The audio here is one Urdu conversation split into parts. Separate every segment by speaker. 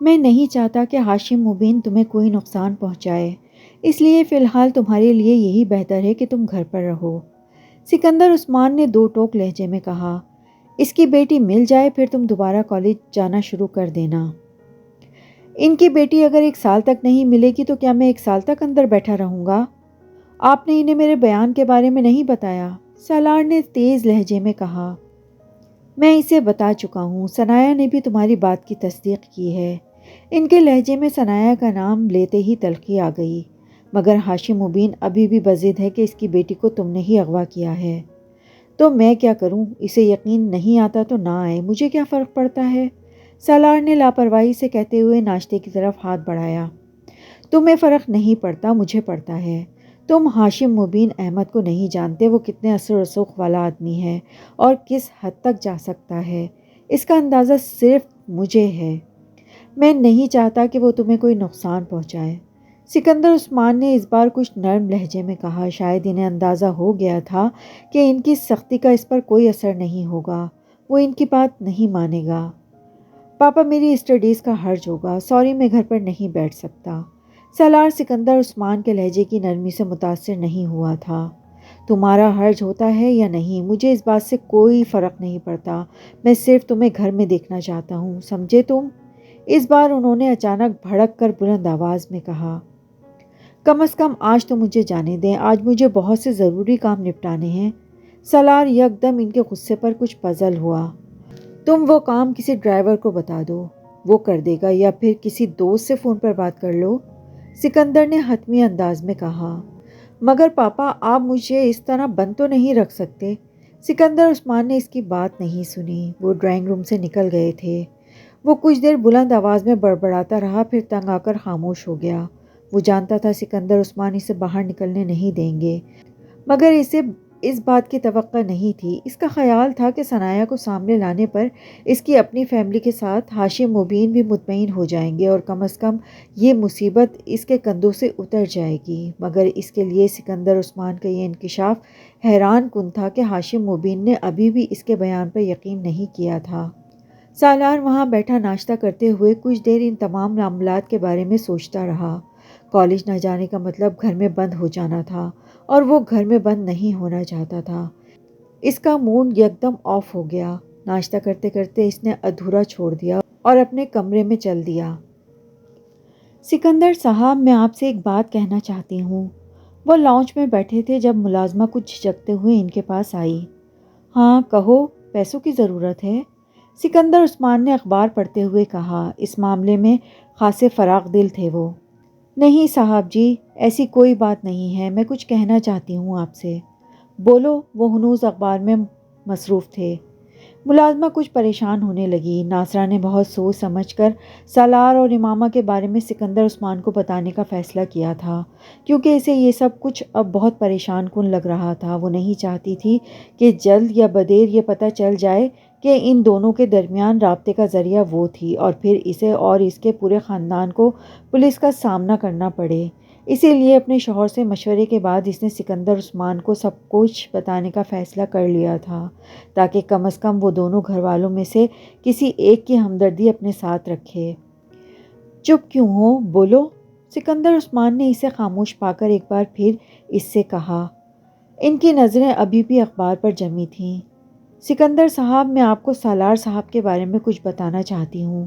Speaker 1: میں نہیں چاہتا کہ ہاشم مبین تمہیں کوئی نقصان پہنچائے، اس لیے فی الحال تمہارے لیے یہی بہتر ہے کہ تم گھر پر رہو۔ سکندر عثمان نے دو ٹوک لہجے میں کہا، اس کی بیٹی مل جائے پھر تم دوبارہ کالج جانا شروع کر دینا۔ ان کی بیٹی اگر 1 سال تک نہیں ملے گی تو کیا میں 1 سال تک اندر بیٹھا رہوں گا؟ آپ نے انہیں میرے بیان کے بارے میں نہیں بتایا؟ سالار نے تیز لہجے میں کہا۔ میں اسے بتا چکا ہوں، ثنایا نے بھی تمہاری بات کی تصدیق کی ہے۔ ان کے لہجے میں ثنایا کا نام لیتے ہی تلخی آ گئی۔ مگر ہاشم مبین ابھی بھی بضد ہے کہ اس کی بیٹی کو تم نے ہی اغوا کیا ہے۔ تو میں کیا کروں؟ اسے یقین نہیں آتا تو نہ آئے، مجھے کیا فرق پڑتا ہے؟ سالار نے لاپرواہی سے کہتے ہوئے ناشتے کی طرف ہاتھ بڑھایا۔ تمہیں فرق نہیں پڑتا، مجھے پڑتا ہے۔ تم ہاشم مبین احمد کو نہیں جانتے، وہ کتنے اثر و رسوخ والا آدمی ہے اور کس حد تک جا سکتا ہے، اس کا اندازہ صرف مجھے ہے۔ میں نہیں چاہتا کہ وہ تمہیں کوئی نقصان پہنچائے۔ سکندر عثمان نے اس بار کچھ نرم لہجے میں کہا، شاید انہیں اندازہ ہو گیا تھا کہ ان کی سختی کا اس پر کوئی اثر نہیں ہوگا، وہ ان کی بات نہیں مانے گا۔ پاپا میری اسٹڈیز کا حرج ہوگا، سوری میں گھر پر نہیں بیٹھ سکتا۔ سالار سکندر عثمان کے لہجے کی نرمی سے متاثر نہیں ہوا تھا۔ تمہارا حرج ہوتا ہے یا نہیں، مجھے اس بات سے کوئی فرق نہیں پڑتا، میں صرف تمہیں گھر میں دیکھنا چاہتا ہوں، سمجھے تم؟ اس بار انہوں نے اچانک بھڑک کر بلند آواز میں کہا۔ کم از کم آج تو مجھے جانے دیں، آج مجھے بہت سے ضروری کام نپٹانے ہیں۔ سالار یکدم ان کے غصے پر کچھ پزل ہوا۔ تم وہ کام کسی ڈرائیور کو بتا دو، وہ کر دے گا، یا پھر کسی دوست سے فون پر بات کر لو، سکندر نے حتمی انداز میں کہا۔ مگر پاپا آپ مجھے اس طرح بند تو نہیں رکھ سکتے۔ سکندر عثمان نے اس کی بات نہیں سنی، وہ ڈرائنگ روم سے نکل گئے تھے۔ وہ کچھ دیر بلند آواز میں بڑبڑاتا رہا، پھر تنگ آ کر خاموش ہو گیا۔ وہ جانتا تھا سکندر عثمان اسے باہر نکلنے نہیں دیں گے، مگر اسے اس بات کی توقع نہیں تھی۔ اس کا خیال تھا کہ ثنایا کو سامنے لانے پر اس کی اپنی فیملی کے ساتھ ہاشم مبین بھی مطمئن ہو جائیں گے اور کم از کم یہ مصیبت اس کے کندھوں سے اتر جائے گی۔ مگر اس کے لیے سکندر عثمان کا یہ انکشاف حیران کن تھا کہ ہاشم مبین نے ابھی بھی اس کے بیان پر یقین نہیں کیا تھا۔ سالار وہاں بیٹھا ناشتہ کرتے ہوئے کچھ دیر ان تمام معاملات کے بارے میں سوچتا رہا۔ کالج نہ جانے کا مطلب گھر میں بند ہو جانا تھا اور وہ گھر میں بند نہیں ہونا چاہتا تھا۔ اس کا موڈ یکدم آف ہو گیا۔ ناشتہ کرتے کرتے اس نے ادھورا چھوڑ دیا اور اپنے کمرے میں چل دیا۔ سکندر صاحب میں آپ سے ایک بات کہنا چاہتی ہوں۔ وہ لاؤنج میں بیٹھے تھے جب ملازمہ کچھ جھجکتے ہوئے ان کے پاس آئی۔ ہاں کہو، پیسوں کی ضرورت ہے؟ سکندر عثمان نے اخبار پڑھتے ہوئے کہا۔ اس معاملے میں خاصے فراخ دل تھے وہ۔ نہیں صاحب جی، ایسی کوئی بات نہیں ہے، میں کچھ کہنا چاہتی ہوں آپ سے۔ بولو، وہ ہنوز اخبار میں مصروف تھے۔ ملازمہ کچھ پریشان ہونے لگی۔ ناصرہ نے بہت سوچ سمجھ کر سالار اور امامہ کے بارے میں سکندر عثمان کو بتانے کا فیصلہ کیا تھا، کیونکہ اسے یہ سب کچھ اب بہت پریشان کن لگ رہا تھا۔ وہ نہیں چاہتی تھی کہ جلد یا بدیر یہ پتہ چل جائے کہ ان دونوں کے درمیان رابطے کا ذریعہ وہ تھی اور پھر اسے اور اس کے پورے خاندان کو پولیس کا سامنا کرنا پڑے۔ اسی لیے اپنے شوہر سے مشورے کے بعد اس نے سکندر عثمان کو سب کچھ بتانے کا فیصلہ کر لیا تھا، تاکہ کم از کم وہ دونوں گھر والوں میں سے کسی ایک کی ہمدردی اپنے ساتھ رکھے۔ چپ کیوں ہو، بولو، سکندر عثمان نے اسے خاموش پا کر ایک بار پھر اس سے کہا۔ ان کی نظریں ابھی بھی اخبار پر جمی تھیں۔ سکندر صاحب میں آپ کو سالار صاحب کے بارے میں کچھ بتانا چاہتی ہوں،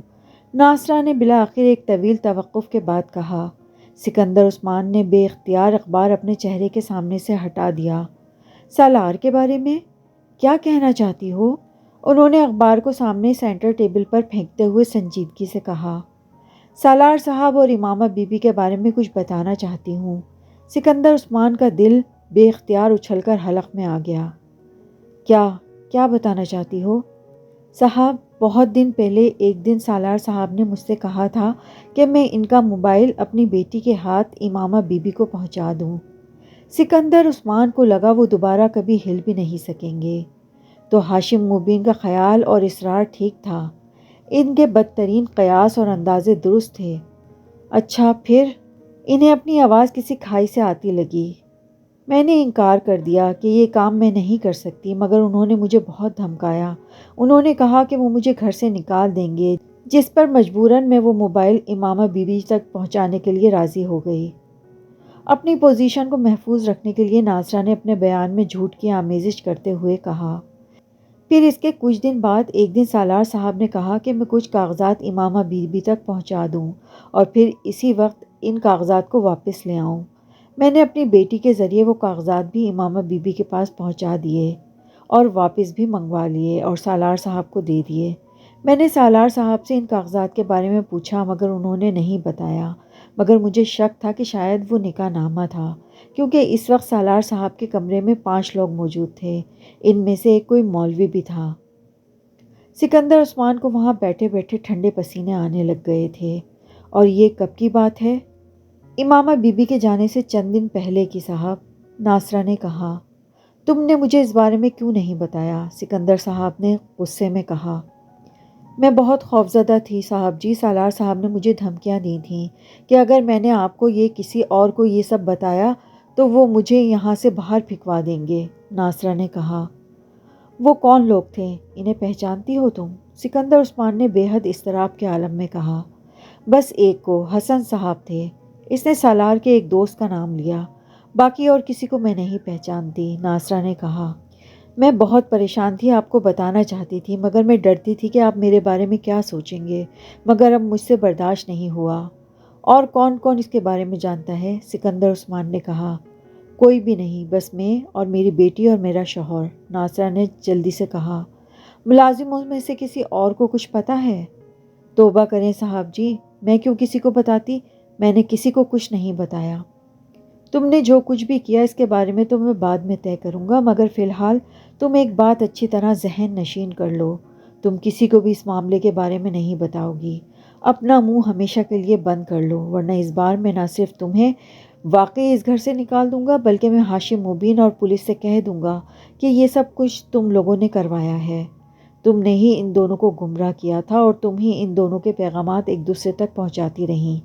Speaker 1: ناصرہ نے بالآخر ایک طویل توقف کے بعد کہا۔ سکندر عثمان نے بے اختیار اخبار اپنے چہرے کے سامنے سے ہٹا دیا۔ سالار کے بارے میں کیا کہنا چاہتی ہو؟ انہوں نے اخبار کو سامنے سینٹر ٹیبل پر پھینکتے ہوئے سنجیدگی سے کہا۔ سالار صاحب اور امامہ بی بی کے بارے میں کچھ بتانا چاہتی ہوں۔ سکندر عثمان کا دل بے اختیار اچھل کر حلق میں آ گیا۔ کیا بتانا چاہتی ہو؟ صاحب، بہت دن پہلے ایک دن سالار صاحب نے مجھ سے کہا تھا کہ میں ان کا موبائل اپنی بیٹی کے ہاتھ امامہ بی بی کو پہنچا دوں۔ سکندر عثمان کو لگا وہ دوبارہ کبھی ہل بھی نہیں سکیں گے۔ تو ہاشم مبین کا خیال اور اصرار ٹھیک تھا، ان کے بدترین قیاس اور اندازے درست تھے۔ اچھا پھر؟ انہیں اپنی آواز کسی کھائی سے آتی لگی۔ میں نے انکار کر دیا کہ یہ کام میں نہیں کر سکتی، مگر انہوں نے مجھے بہت دھمکایا۔ انہوں نے کہا کہ وہ مجھے گھر سے نکال دیں گے جس پر مجبوراً میں وہ موبائل امامہ بی بی تک پہنچانے کے لیے راضی ہو گئی۔ اپنی پوزیشن کو محفوظ رکھنے کے لیے ناصرہ نے اپنے بیان میں جھوٹ کی آمیزش کرتے ہوئے کہا۔ پھر اس کے کچھ دن بعد ایک دن سالار صاحب نے کہا کہ میں کچھ کاغذات امامہ بی بی تک پہنچا دوں اور پھر اسی وقت ان کاغذات کو واپس لے آؤں۔ میں نے اپنی بیٹی کے ذریعے وہ کاغذات بھی امامہ بی بی کے پاس پہنچا دیے اور واپس بھی منگوا لیے اور سالار صاحب کو دے دیے۔ میں نے سالار صاحب سے ان کاغذات کے بارے میں پوچھا مگر انہوں نے نہیں بتایا، مگر مجھے شک تھا کہ شاید وہ نکاح نامہ تھا، کیونکہ اس وقت سالار صاحب کے کمرے میں 5 لوگ موجود تھے، ان میں سے ایک کوئی مولوی بھی تھا۔ سکندر عثمان کو وہاں بیٹھے بیٹھے ٹھنڈے پسینے آنے لگ گئے تھے۔ اور یہ کب کی بات ہے؟ امامہ بی بی کے جانے سے چند دن پہلے کی صاحب، ناصرہ نے کہا۔ تم نے مجھے اس بارے میں کیوں نہیں بتایا؟ سکندر صاحب نے غصے میں کہا۔ میں بہت خوفزدہ تھی صاحب جی، سالار صاحب نے مجھے دھمکیاں دی تھیں کہ اگر میں نے آپ کو یہ کسی اور کو یہ سب بتایا تو وہ مجھے یہاں سے باہر پھینکوا دیں گے، ناصرہ نے کہا۔ وہ کون لوگ تھے؟ انہیں پہچانتی ہو تم؟ سکندر عثمان نے بے حد اضطراب کے عالم میں کہا۔ بس ایک کو، حسن صاحب تھے۔ اس نے سالار کے ایک دوست کا نام لیا۔ باقی اور کسی کو میں نہیں پہچانتی، ناصرہ نے کہا۔ میں بہت پریشان تھی، آپ کو بتانا چاہتی تھی مگر میں ڈرتی تھی کہ آپ میرے بارے میں کیا سوچیں گے، مگر اب مجھ سے برداشت نہیں ہوا۔ اور کون کون اس کے بارے میں جانتا ہے؟ سکندر عثمان نے کہا۔ کوئی بھی نہیں، بس میں اور میری بیٹی اور میرا شوہر، ناصرہ نے جلدی سے کہا۔ ملازموں میں سے کسی اور کو کچھ پتہ ہے؟ توبہ کریں صاحب جی، میں کیوں کسی کو بتاتی؟ میں نے کسی کو کچھ نہیں بتایا۔ تم نے جو کچھ بھی کیا اس کے بارے میں تو میں بعد میں طے کروں گا، مگر فی الحال تم ایک بات اچھی طرح ذہن نشین کر لو، تم کسی کو بھی اس معاملے کے بارے میں نہیں بتاؤ گی۔ اپنا منہ ہمیشہ کے لیے بند کر لو، ورنہ اس بار میں نہ صرف تمہیں واقعی اس گھر سے نکال دوں گا بلکہ میں ہاشم مبین اور پولیس سے کہہ دوں گا کہ یہ سب کچھ تم لوگوں نے کروایا ہے۔ تم نے ہی ان دونوں کو گمراہ کیا تھا اور تم ہی ان دونوں کے پیغامات ایک دوسرے تک پہنچاتی رہیں۔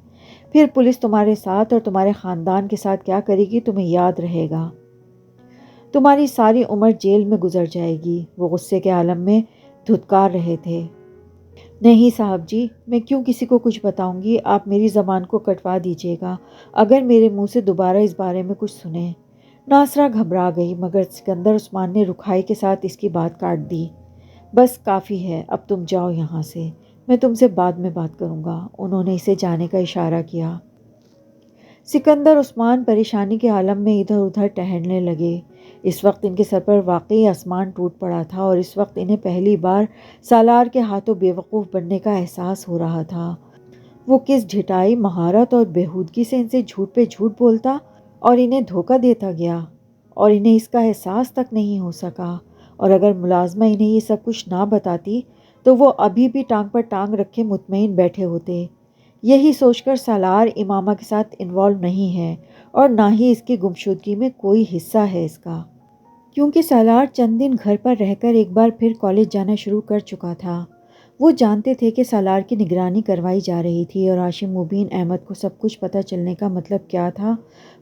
Speaker 1: پھر پولیس تمہارے ساتھ اور تمہارے خاندان کے ساتھ کیا کرے گی تمہیں یاد رہے گا۔ تمہاری ساری عمر جیل میں گزر جائے گی۔ وہ غصے کے عالم میں دھتکار رہے تھے۔ نہیں صاحب جی، میں کیوں کسی کو کچھ بتاؤں گی؟ آپ میری زبان کو کٹوا دیجیے گا اگر میرے منہ سے دوبارہ اس بارے میں کچھ سنیں۔ ناصرہ گھبرا گئی مگر سکندر عثمان نے رکھائی کے ساتھ اس کی بات کاٹ دی۔ بس کافی ہے، اب تم جاؤ یہاں سے، میں تم سے بعد میں بات کروں گا۔ انہوں نے اسے جانے کا اشارہ کیا۔ سکندر عثمان پریشانی کے عالم میں ادھر ادھر ٹہلنے لگے۔ اس وقت ان کے سر پر واقعی آسمان ٹوٹ پڑا تھا اور اس وقت انہیں پہلی بار سالار کے ہاتھوں بے وقوف بننے کا احساس ہو رہا تھا۔ وہ کس ڈھٹائی، مہارت اور بےہودگی سے ان سے جھوٹ پہ جھوٹ بولتا اور انہیں دھوکہ دیتا گیا، اور انہیں اس کا احساس تک نہیں ہو سکا۔ اور اگر ملازمہ انہیں یہ سب کچھ نہ بتاتی تو وہ ابھی بھی ٹانگ پر ٹانگ رکھے مطمئن بیٹھے ہوتے، یہی سوچ کر سالار امامہ کے ساتھ انوالو نہیں ہے اور نہ ہی اس کی گمشدگی میں کوئی حصہ ہے اس کا، کیونکہ سالار چند دن گھر پر رہ کر ایک بار پھر کالج جانا شروع کر چکا تھا۔ وہ جانتے تھے کہ سالار کی نگرانی کروائی جا رہی تھی اور ہاشم مبین احمد کو سب کچھ پتہ چلنے کا مطلب کیا تھا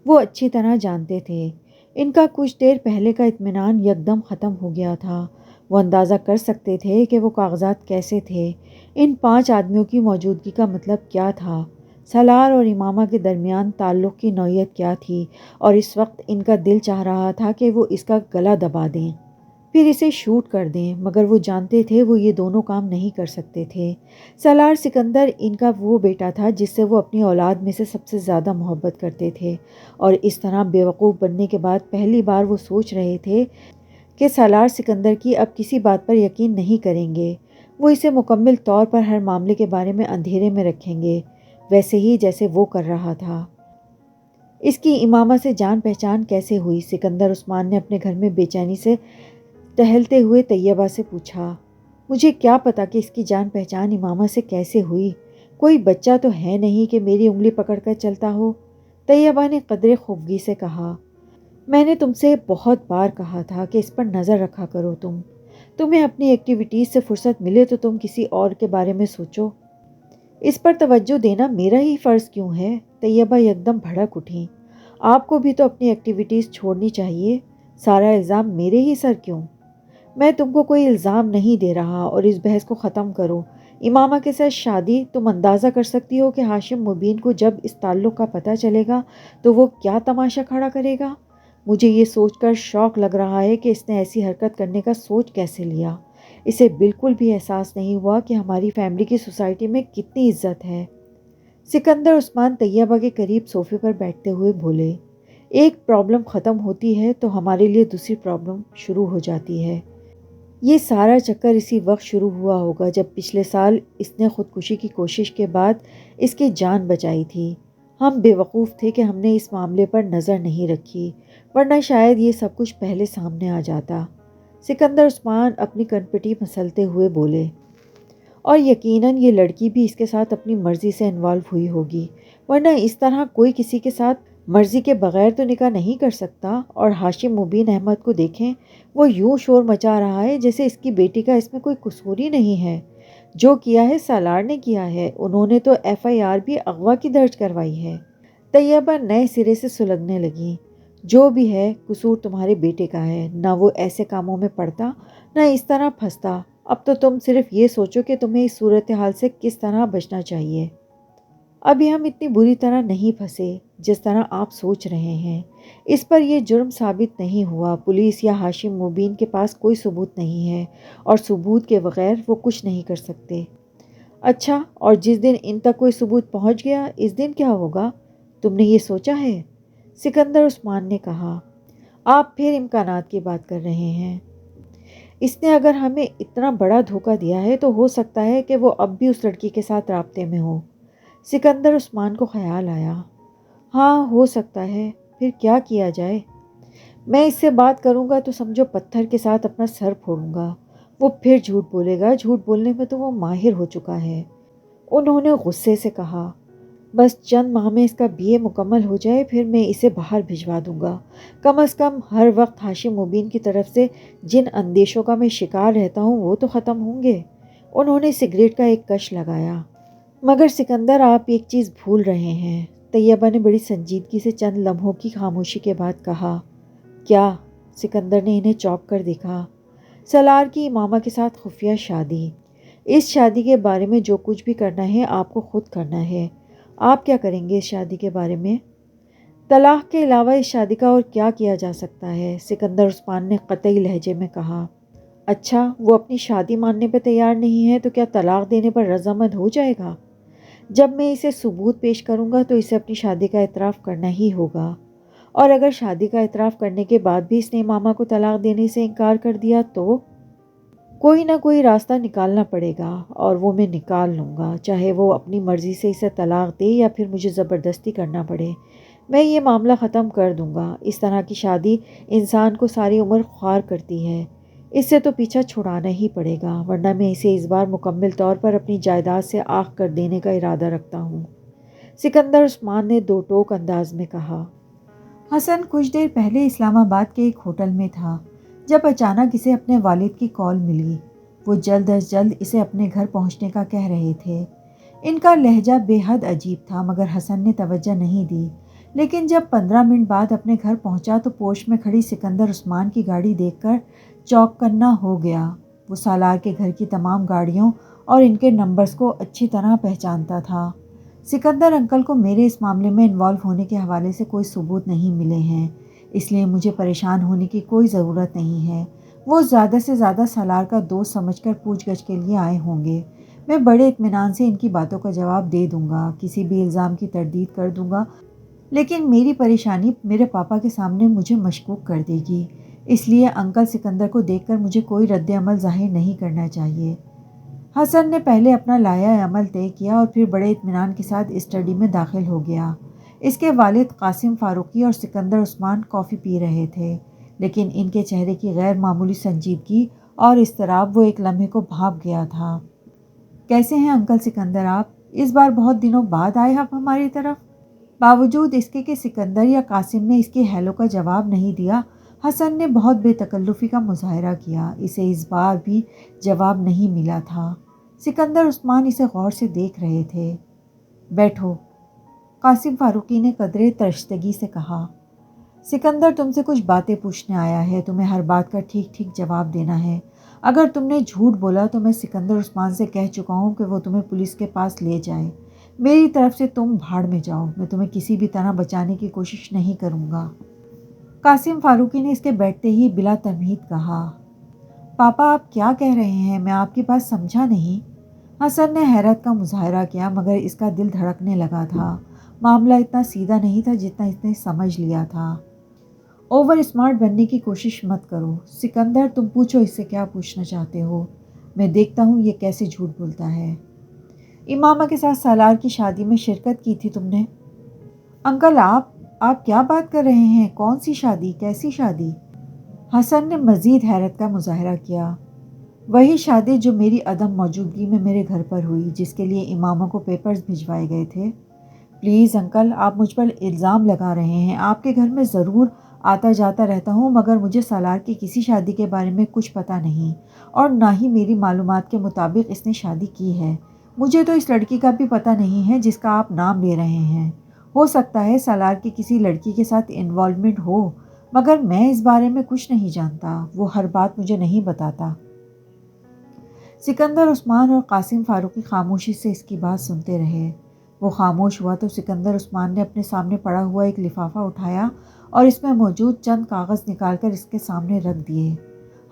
Speaker 1: وہ اچھی طرح جانتے تھے۔ ان کا کچھ دیر پہلے کا اطمینان یکدم ختم ہو گیا تھا۔ وہ اندازہ کر سکتے تھے کہ وہ کاغذات کیسے تھے، ان 5 آدمیوں کی موجودگی کا مطلب کیا تھا، سالار اور امامہ کے درمیان تعلق کی نوعیت کیا تھی، اور اس وقت ان کا دل چاہ رہا تھا کہ وہ اس کا گلا دبا دیں، پھر اسے شوٹ کر دیں، مگر وہ جانتے تھے وہ یہ دونوں کام نہیں کر سکتے تھے۔ سالار سکندر ان کا وہ بیٹا تھا جس سے وہ اپنی اولاد میں سے سب سے زیادہ محبت کرتے تھے، اور اس طرح بیوقوف بننے کے بعد پہلی بار وہ سوچ رہے تھے کہ سالار سکندر کی اب کسی بات پر یقین نہیں کریں گے، وہ اسے مکمل طور پر ہر معاملے کے بارے میں اندھیرے میں رکھیں گے، ویسے ہی جیسے وہ کر رہا تھا۔ اس کی امامہ سے جان پہچان کیسے ہوئی؟ سکندر عثمان نے اپنے گھر میں بے چینی سے ٹہلتے ہوئے طیبہ سے پوچھا۔ مجھے کیا پتا کہ اس کی جان پہچان امامہ سے کیسے ہوئی؟ کوئی بچہ تو ہے نہیں کہ میری انگلی پکڑ کر چلتا ہو، طیبہ نے قدرے خفگی سے کہا۔ میں نے تم سے بہت بار کہا تھا کہ اس پر نظر رکھا کرو، تمہیں اپنی ایکٹیویٹیز سے فرصت ملے تو تم کسی اور کے بارے میں سوچو، اس پر توجہ دینا میرا ہی فرض کیوں ہے؟ طیبہ یکدم بھڑک اٹھیں۔ آپ کو بھی تو اپنی ایکٹیویٹیز چھوڑنی چاہیے، سارا الزام میرے ہی سر کیوں؟ میں تم کو کوئی الزام نہیں دے رہا، اور اس بحث کو ختم کرو، امامہ کے ساتھ شادی، تم اندازہ کر سکتی ہو کہ ہاشم مبین کو جب اس تعلق کا پتہ چلے گا تو وہ کیا تماشا کھڑا کرے گا۔ مجھے یہ سوچ کر شوق لگ رہا ہے کہ اس نے ایسی حرکت کرنے کا سوچ کیسے لیا۔ اسے بالکل بھی احساس نہیں ہوا کہ ہماری فیملی کی سوسائٹی میں کتنی عزت ہے۔ سکندر عثمان طیبہ کے قریب صوفے پر بیٹھتے ہوئے بولے، ایک پرابلم ختم ہوتی ہے تو ہمارے لیے دوسری پرابلم شروع ہو جاتی ہے۔ یہ سارا چکر اسی وقت شروع ہوا ہوگا جب پچھلے سال اس نے خودکشی کی کوشش کے بعد اس کی جان بچائی تھی۔ ہم بے وقوف تھے کہ ہم نے اس معاملے پر نظر نہیں رکھی، ورنہ شاید یہ سب کچھ پہلے سامنے آ جاتا۔ سکندر عثمان اپنی کنپٹی مسلتے ہوئے بولے، اور یقیناً یہ لڑکی بھی اس کے ساتھ اپنی مرضی سے انوالو ہوئی ہوگی، ورنہ اس طرح کوئی کسی کے ساتھ مرضی کے بغیر تو نکاح نہیں کر سکتا۔ اور ہاشم مبین احمد کو دیکھیں، وہ یوں شور مچا رہا ہے جیسے اس کی بیٹی کا اس میں کوئی قصور ہی نہیں ہے۔ جو کیا ہے سالار نے کیا ہے، انہوں نے تو FIR بھی اغوا کی درج کروائی ہے۔ طیبہ نئے سرے سے سلگنے لگیں، جو بھی ہے قصور تمہارے بیٹے کا ہے، نہ وہ ایسے کاموں میں پڑتا نہ اس طرح پھنستا۔ اب تو تم صرف یہ سوچو کہ تمہیں اس صورتحال سے کس طرح بچنا چاہیے۔ ابھی ہم اتنی بری طرح نہیں پھنسے جس طرح آپ سوچ رہے ہیں۔ اس پر یہ جرم ثابت نہیں ہوا، پولیس یا ہاشم مبین کے پاس کوئی ثبوت نہیں ہے، اور ثبوت کے بغیر وہ کچھ نہیں کر سکتے۔ اچھا، اور جس دن ان تک کوئی ثبوت پہنچ گیا، اس دن کیا ہوگا؟ تم نے یہ سوچا ہے؟ سکندر عثمان نے کہا، آپ پھر امکانات کی بات کر رہے ہیں۔ اس نے اگر ہمیں اتنا بڑا دھوکہ دیا ہے تو ہو سکتا ہے کہ وہ اب بھی اس لڑکی کے ساتھ رابطے میں ہو۔ سکندر عثمان کو خیال آیا، ہاں ہو سکتا ہے، پھر کیا کیا جائے؟ میں اس سے بات کروں گا تو سمجھو پتھر کے ساتھ اپنا سر پھوڑوں گا۔ وہ پھر جھوٹ بولے گا، جھوٹ بولنے میں تو وہ ماہر ہو چکا ہے۔ انہوں نے غصے سے کہا، بس چند ماہ میں اس کا BA مکمل ہو جائے، پھر میں اسے باہر بھجوا دوں گا۔ کم از کم ہر وقت ہاشم مبین کی طرف سے جن اندیشوں کا میں شکار رہتا ہوں وہ تو ختم ہوں گے۔ انہوں نے سگریٹ کا ایک کش لگایا، مگر سکندر آپ ایک چیز بھول رہے ہیں۔ طیبہ نے بڑی سنجیدگی سے چند لمحوں کی خاموشی کے بعد کہا، کیا؟ سکندر نے انہیں چونک کر دیکھا۔ سالار کی امامہ کے ساتھ خفیہ شادی۔ اس شادی کے بارے میں جو کچھ بھی کرنا ہے آپ کو خود کرنا ہے۔ آپ کیا کریں گے اس شادی کے بارے میں؟ طلاق کے علاوہ اس شادی کا اور کیا کیا جا سکتا ہے؟ سکندر عثمان نے قطعی لہجے میں کہا۔ اچھا، وہ اپنی شادی ماننے پہ تیار نہیں ہے تو کیا طلاق دینے پر رضامند ہو جائے گا؟ جب میں اسے ثبوت پیش کروں گا تو اسے اپنی شادی کا اعتراف کرنا ہی ہوگا، اور اگر شادی کا اعتراف کرنے کے بعد بھی اس نے امامہ کو طلاق دینے سے انکار کر دیا تو کوئی نہ کوئی راستہ نکالنا پڑے گا، اور وہ میں نکال لوں گا، چاہے وہ اپنی مرضی سے اسے طلاق دے یا پھر مجھے زبردستی کرنا پڑے۔ میں یہ معاملہ ختم کر دوں گا۔ اس طرح کی شادی انسان کو ساری عمر خوار کرتی ہے۔ اس سے تو پیچھا چھڑانا ہی پڑے گا، ورنہ میں اسے اس بار مکمل طور پر اپنی جائیداد سے آخ کر دینے کا ارادہ رکھتا ہوں۔ سکندر عثمان نے دو ٹوک انداز میں کہا۔ حسن کچھ دیر پہلے اسلام آباد کے ایک ہوٹل میں تھا جب اچانک اسے اپنے والد کی کال ملی۔ وہ جلد از جلد اسے اپنے گھر پہنچنے کا کہہ رہے تھے۔ ان کا لہجہ بے حد عجیب تھا، مگر حسن نے توجہ نہیں دی۔ لیکن جب 15 منٹ بعد اپنے گھر پہنچا تو پوش میں کھڑی سکندر عثمان کی گاڑی دیکھ کر چونک کنا ہو گیا۔ وہ سالار کے گھر کی تمام گاڑیوں اور ان کے نمبرز کو اچھی طرح پہچانتا تھا۔ سکندر انکل کو میرے اس معاملے میں انوالو ہونے کے حوالے سے کوئی ثبوت نہیں ملے ہیں، اس لیے مجھے پریشان ہونے کی کوئی ضرورت نہیں ہے۔ وہ زیادہ سے زیادہ سالار کا دوست سمجھ کر پوچھ گچھ کے لیے آئے ہوں گے۔ میں بڑے اطمینان سے ان کی باتوں کا جواب دے دوں گا، کسی بھی الزام کی تردید کر دوں گا، لیکن میری پریشانی میرے پاپا کے سامنے مجھے مشکوک کر دے گی، اس لیے انکل سکندر کو دیکھ کر مجھے کوئی رد عمل ظاہر نہیں کرنا چاہیے۔ حسن نے پہلے اپنا لائحہ عمل طے کیا اور پھر بڑے اطمینان کے ساتھ اسٹڈی میں داخل ہو گیا۔ اس کے والد قاسم فاروقی اور سکندر عثمان کافی پی رہے تھے، لیکن ان کے چہرے کی غیر معمولی سنجیدگی اور اضطراب وہ ایک لمحے کو بھانپ گیا تھا۔ کیسے ہیں انکل سکندر آپ؟ اس بار بہت دنوں بعد آئے آپ ہماری طرف۔ باوجود اس کے کہ سکندر یا قاسم نے اس کے ہیلو کا جواب نہیں دیا، حسن نے بہت بے تکلفی کا مظاہرہ کیا۔ اسے اس بار بھی جواب نہیں ملا تھا۔ سکندر عثمان اسے غور سے دیکھ رہے تھے۔ بیٹھو، قاسم فاروقی نے قدرے ترشتگی سے کہا۔ سکندر تم سے کچھ باتیں پوچھنے آیا ہے، تمہیں ہر بات کا ٹھیک ٹھیک جواب دینا ہے۔ اگر تم نے جھوٹ بولا تو میں سکندر عثمان سے کہہ چکا ہوں کہ وہ تمہیں پولیس کے پاس لے جائے۔ میری طرف سے تم بھاڑ میں جاؤ، میں تمہیں کسی بھی طرح بچانے کی کوشش نہیں کروں گا۔ قاسم فاروقی نے اس کے بیٹھتے ہی بلا تمہید کہا، پاپا آپ کیا کہہ رہے ہیں؟ میں آپ کی بات سمجھا نہیں۔ حسن نے حیرت کا مظاہرہ کیا مگر اس کا دل دھڑکنے لگا تھا۔ معاملہ اتنا سیدھا نہیں تھا جتنا اس نے سمجھ لیا تھا۔ اوور اسمارٹ بننے کی کوشش مت کرو سکندر، تم پوچھو اس سے کیا پوچھنا چاہتے ہو، میں دیکھتا ہوں یہ کیسے جھوٹ بولتا ہے۔ امامہ کے ساتھ سالار کی شادی میں شرکت کی تھی تم نے؟ انکل آپ کیا بات کر رہے ہیں؟ کون سی شادی؟ کیسی شادی؟ حسن نے مزید حیرت کا مظاہرہ کیا۔ وہی شادی جو میری عدم موجودگی میں میرے گھر پر ہوئی، جس کے لیے امامہ کو پیپرز بھجوائے گئے تھے۔ پلیز انکل، آپ مجھ پر الزام لگا رہے ہیں۔ آپ کے گھر میں ضرور آتا جاتا رہتا ہوں مگر مجھے سالار کی کسی شادی کے بارے میں کچھ پتہ نہیں، اور نہ ہی میری معلومات کے مطابق اس نے شادی کی ہے۔ مجھے تو اس لڑکی کا بھی پتہ نہیں ہے جس کا آپ نام لے رہے ہیں۔ ہو سکتا ہے سالار کی کسی لڑکی کے ساتھ انوالومنٹ ہو مگر میں اس بارے میں کچھ نہیں جانتا، وہ ہر بات مجھے نہیں بتاتا۔ سکندر عثمان اور قاسم فاروقی خاموشی سے اس کی بات سنتے رہے۔ وہ خاموش ہوا تو سکندر عثمان نے اپنے سامنے پڑا ہوا ایک لفافہ اٹھایا اور اس میں موجود چند کاغذ نکال کر اس کے سامنے رکھ دیے۔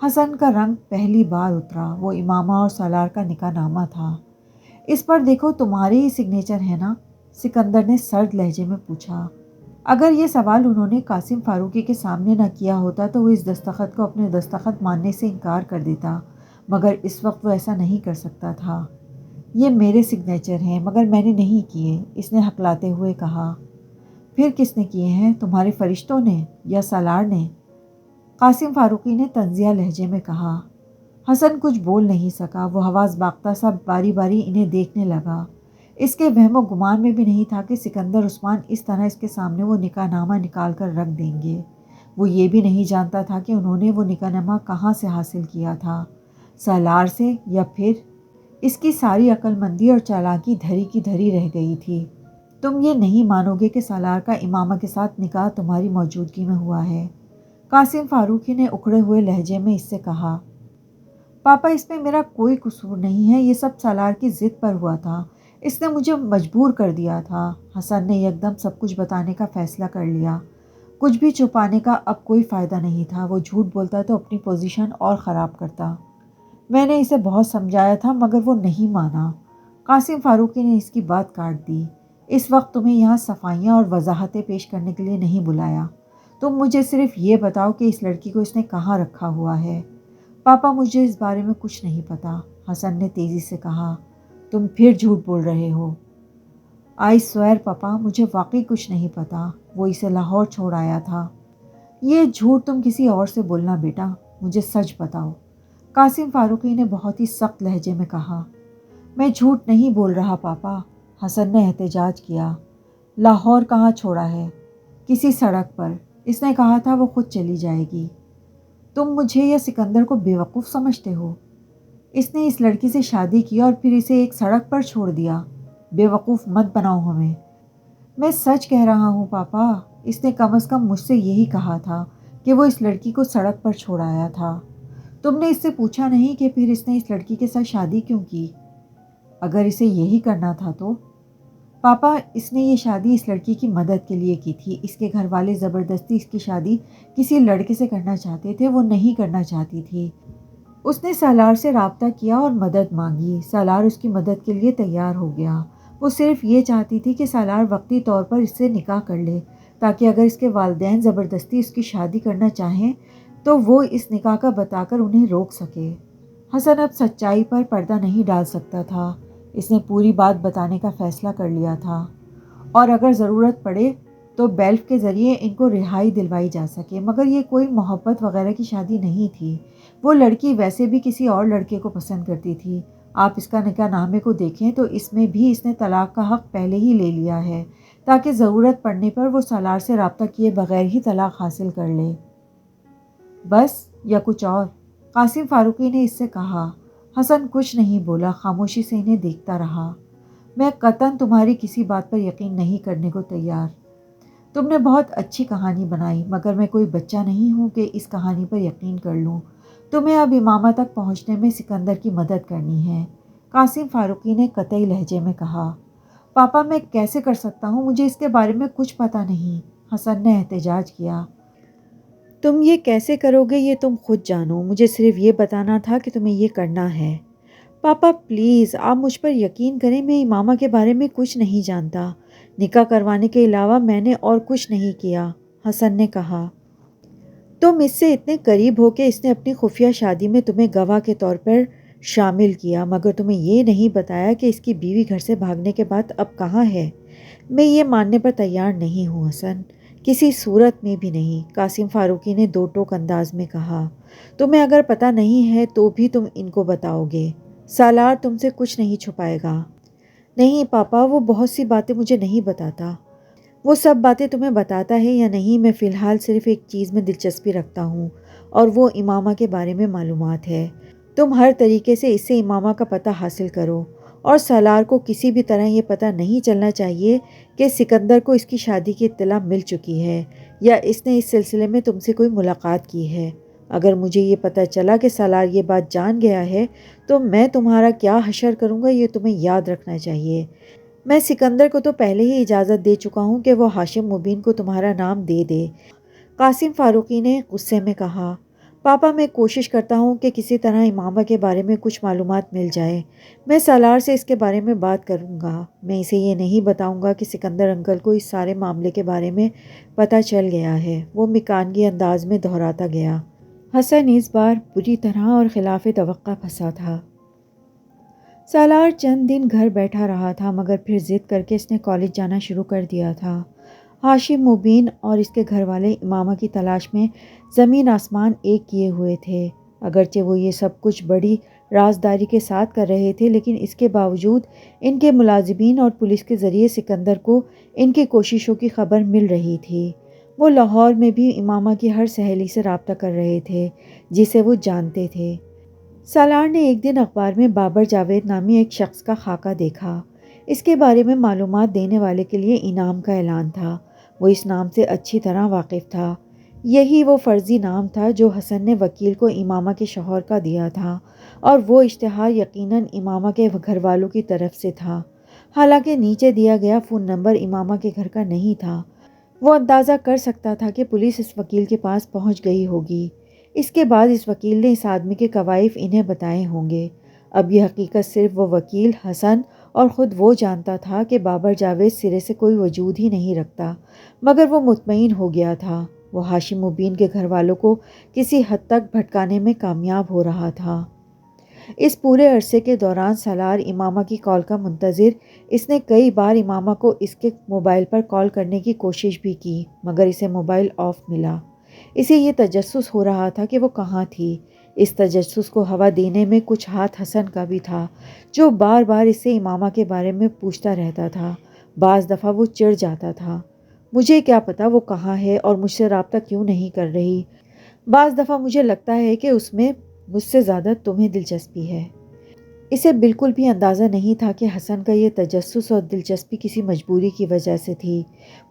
Speaker 1: حسن کا رنگ پہلی بار اترا، وہ امامہ اور سالار کا نکاح نامہ تھا۔ اس پر دیکھو تمہارے ہی سگنیچر ہے نا؟ سکندر نے سرد لہجے میں پوچھا۔ اگر یہ سوال انہوں نے قاسم فاروقی کے سامنے نہ کیا ہوتا تو وہ اس دستخط کو اپنے دستخط ماننے سے انکار کر دیتا، مگر اس وقت وہ ایسا نہیں کر سکتا تھا۔ یہ میرے سگنیچر ہیں مگر میں نے نہیں کیے، اس نے ہکلاتے ہوئے کہا۔ پھر کس نے کیے ہیں؟ تمہارے فرشتوں نے یا سالار نے؟ قاسم فاروقی نے طنزیہ لہجے میں کہا۔ حسن کچھ بول نہیں سکا، وہ حواس باختہ سا باری باری انہیں دیکھنے لگا۔ اس کے وہم و گمان میں بھی نہیں تھا کہ سکندر عثمان اس طرح اس کے سامنے وہ نکاح نامہ نکال کر رکھ دیں گے۔ وہ یہ بھی نہیں جانتا تھا کہ انہوں نے وہ نکاح نامہ کہاں سے حاصل کیا تھا، سالار سے یا پھر؟ اس کی ساری عقل مندی اور چالاکی دھری کی دھری رہ گئی تھی۔ تم یہ نہیں مانو گے کہ سالار کا امامہ کے ساتھ نکاح تمہاری موجودگی میں ہوا ہے، قاسم فاروقی نے اکھڑے ہوئے لہجے میں اس سے کہا۔ پاپا اس میں میرا کوئی قصور نہیں ہے، یہ سب سالار کی ضد پر ہوا تھا، اس نے مجھے مجبور کر دیا تھا۔ حسن نے یکدم سب کچھ بتانے کا فیصلہ کر لیا۔ کچھ بھی چھپانے کا اب کوئی فائدہ نہیں تھا، وہ جھوٹ بولتا تو اپنی پوزیشن اور خراب کرتا۔ میں نے اسے بہت سمجھایا تھا مگر وہ نہیں مانا۔ قاسم فاروقی نے اس کی بات کاٹ دی۔ اس وقت تمہیں یہاں صفائیاں اور وضاحتیں پیش کرنے کے لیے نہیں بلایا، تم مجھے صرف یہ بتاؤ کہ اس لڑکی کو اس نے کہاں رکھا ہوا ہے۔ پاپا مجھے اس بارے میں کچھ نہیں پتا، حسن نے تیزی سے کہا۔ تم پھر جھوٹ بول رہے ہو۔ آئی سویر پاپا، مجھے واقعی کچھ نہیں پتا، وہ اسے لاہور چھوڑ آیا تھا۔ یہ جھوٹ تم کسی اور سے بولنا بیٹا، مجھے سچ بتاؤ، قاسم فاروقی نے بہت ہی سخت لہجے میں کہا۔ میں جھوٹ نہیں بول رہا پاپا، حسن نے احتجاج کیا۔ لاہور کہاں چھوڑا ہے؟ کسی سڑک پر، اس نے کہا تھا وہ خود چلی جائے گی۔ تم مجھے یا سکندر کو بیوقوف سمجھتے ہو؟ اس نے اس لڑکی سے شادی کی اور پھر اسے ایک سڑک پر چھوڑ دیا، بیوقوف مت بناؤ ہمیں۔ میں سچ کہہ رہا ہوں پاپا، اس نے کم از کم مجھ سے یہی کہا تھا کہ وہ اس لڑکی کو سڑک پر چھوڑ آیا تھا۔ تم نے اس سے پوچھا نہیں کہ پھر اس نے اس لڑکی کے ساتھ شادی کیوں کی؟ اگر اسے یہی کرنا تھا تو؟ پاپا اس نے یہ شادی اس لڑکی کی مدد کے لیے کی تھی، اس کے گھر والے زبردستی اس کی شادی کسی لڑکے سے کرنا چاہتے تھے، وہ نہیں کرنا چاہتی تھی۔ اس نے سالار سے رابطہ کیا اور مدد مانگی، سالار اس کی مدد کے لیے تیار ہو گیا۔ وہ صرف یہ چاہتی تھی کہ سالار وقتی طور پر اس سے نکاح کر لے تاکہ اگر اس کے والدین زبردستی اس کی شادی کرنا چاہیں تو وہ اس نکاح کا بتا کر انہیں روک سکے۔ حسن اب سچائی پر پردہ نہیں ڈال سکتا تھا، اس نے پوری بات بتانے کا فیصلہ کر لیا تھا، اور اگر ضرورت پڑے تو بیلف کے ذریعے ان کو رہائی دلوائی جا سکے، مگر یہ کوئی محبت وغیرہ کی شادی نہیں تھی۔ وہ لڑکی ویسے بھی کسی اور لڑکے کو پسند کرتی تھی۔ آپ اس کا نکاح نامے کو دیکھیں تو اس میں بھی اس نے طلاق کا حق پہلے ہی لے لیا ہے تاکہ ضرورت پڑنے پر وہ سالار سے رابطہ کیے بغیر ہی طلاق حاصل کر لے۔ بس یا کچھ اور؟ قاسم فاروقی نے اس سے کہا۔ حسن کچھ نہیں بولا، خاموشی سے انہیں دیکھتا رہا۔ میں قطعاً تمہاری کسی بات پر یقین نہیں کرنے کو تیار۔ تم نے بہت اچھی کہانی بنائی مگر میں کوئی بچہ نہیں ہوں کہ اس کہانی پر یقین کر لوں۔ تمہیں اب امامہ تک پہنچنے میں سکندر کی مدد کرنی ہے، قاسم فاروقی نے قطعی لہجے میں کہا۔ پاپا میں کیسے کر سکتا ہوں، مجھے اس کے بارے میں کچھ پتہ نہیں، حسن نے احتجاج کیا۔ تم یہ کیسے کرو گے یہ تم خود جانو، مجھے صرف یہ بتانا تھا کہ تمہیں یہ کرنا ہے۔ پاپا پلیز آپ مجھ پر یقین کریں، میں امامہ کے بارے میں کچھ نہیں جانتا، نکاح کروانے کے علاوہ میں نے اور کچھ نہیں کیا، حسن نے کہا۔ تم اس سے اتنے قریب ہو کہ اس نے اپنی خفیہ شادی میں تمہیں گواہ کے طور پر شامل کیا، مگر تمہیں یہ نہیں بتایا کہ اس کی بیوی گھر سے بھاگنے کے بعد اب کہاں ہے۔ میں یہ ماننے پر تیار نہیں ہوں حسن، کسی صورت میں بھی نہیں، قاسم فاروقی نے دو ٹوک انداز میں کہا۔ تمہیں اگر پتہ نہیں ہے تو بھی تم ان کو بتاؤ گے، سالار تم سے کچھ نہیں چھپائے گا۔ نہیں پاپا، وہ بہت سی باتیں مجھے نہیں بتاتا۔ وہ سب باتیں تمہیں بتاتا ہے یا نہیں، میں فی الحال صرف ایک چیز میں دلچسپی رکھتا ہوں اور وہ امامہ کے بارے میں معلومات ہے۔ تم ہر طریقے سے اس سے امامہ کا پتہ حاصل کرو، اور سالار کو کسی بھی طرح یہ پتہ نہیں چلنا چاہیے کہ سکندر کو اس کی شادی کی اطلاع مل چکی ہے یا اس نے اس سلسلے میں تم سے کوئی ملاقات کی ہے۔ اگر مجھے یہ پتہ چلا کہ سالار یہ بات جان گیا ہے تو میں تمہارا کیا حشر کروں گا یہ تمہیں یاد رکھنا چاہیے۔ میں سکندر کو تو پہلے ہی اجازت دے چکا ہوں کہ وہ ہاشم مبین کو تمہارا نام دے دے، قاسم فاروقی نے غصے میں کہا۔ پاپا میں کوشش کرتا ہوں کہ کسی طرح امامہ کے بارے میں کچھ معلومات مل جائے، میں سالار سے اس کے بارے میں بات کروں گا، میں اسے یہ نہیں بتاؤں گا کہ سکندر انکل کو اس سارے معاملے کے بارے میں پتہ چل گیا ہے، وہ مکانگی انداز میں دہراتا گیا۔ حسن اس بار بری طرح اور خلاف توقع پھنسا تھا۔ سالار چند دن گھر بیٹھا رہا تھا مگر پھر ضد کر کے اس نے کالج جانا شروع کر دیا تھا۔ ہاشم مبین اور اس کے گھر والے امامہ کی تلاش میں زمین آسمان ایک کیے ہوئے تھے، اگرچہ وہ یہ سب کچھ بڑی رازداری کے ساتھ کر رہے تھے، لیکن اس کے باوجود ان کے ملازمین اور پولیس کے ذریعے سکندر کو ان کی کوششوں کی خبر مل رہی تھی۔ وہ لاہور میں بھی امامہ کی ہر سہیلی سے رابطہ کر رہے تھے جسے وہ جانتے تھے۔ سالار نے ایک دن اخبار میں بابر جاوید نامی ایک شخص کا خاکہ دیکھا، اس کے بارے میں معلومات دینے والے کے لیے انعام کا اعلان تھا۔ وہ اس نام سے اچھی طرح واقف تھا، یہی وہ فرضی نام تھا جو حسن نے وکیل کو امامہ کے شوہر کا دیا تھا، اور وہ اشتہار یقیناً امامہ کے گھر والوں کی طرف سے تھا، حالانکہ نیچے دیا گیا فون نمبر امامہ کے گھر کا نہیں تھا۔ وہ اندازہ کر سکتا تھا کہ پولیس اس وکیل کے پاس پہنچ گئی ہوگی، اس کے بعد اس وکیل نے اس آدمی کے کوائف انہیں بتائے ہوں گے۔ اب یہ حقیقت صرف وہ وکیل، حسن اور خود وہ جانتا تھا کہ بابر جاوید سرے سے کوئی وجود ہی نہیں رکھتا، مگر وہ مطمئن ہو گیا تھا، وہ ہاشم مبین کے گھر والوں کو کسی حد تک بھٹکانے میں کامیاب ہو رہا تھا۔ اس پورے عرصے کے دوران سالار امامہ کی کال کا منتظر، اس نے کئی بار امامہ کو اس کے موبائل پر کال کرنے کی کوشش بھی کی مگر اسے موبائل آف ملا۔ اسے یہ تجسس ہو رہا تھا کہ وہ کہاں تھی۔ اس تجسس کو ہوا دینے میں کچھ ہاتھ حسن کا بھی تھا، جو بار بار اس سے امامہ کے بارے میں پوچھتا رہتا تھا۔ بعض دفعہ وہ چڑ جاتا تھا، مجھے کیا پتا وہ کہاں ہے اور مجھ سے رابطہ کیوں نہیں کر رہی، بعض دفعہ مجھے لگتا ہے کہ اس میں مجھ سے زیادہ تمہیں دلچسپی ہے۔ اسے بالکل بھی اندازہ نہیں تھا کہ حسن کا یہ تجسس اور دلچسپی کسی مجبوری کی وجہ سے تھی،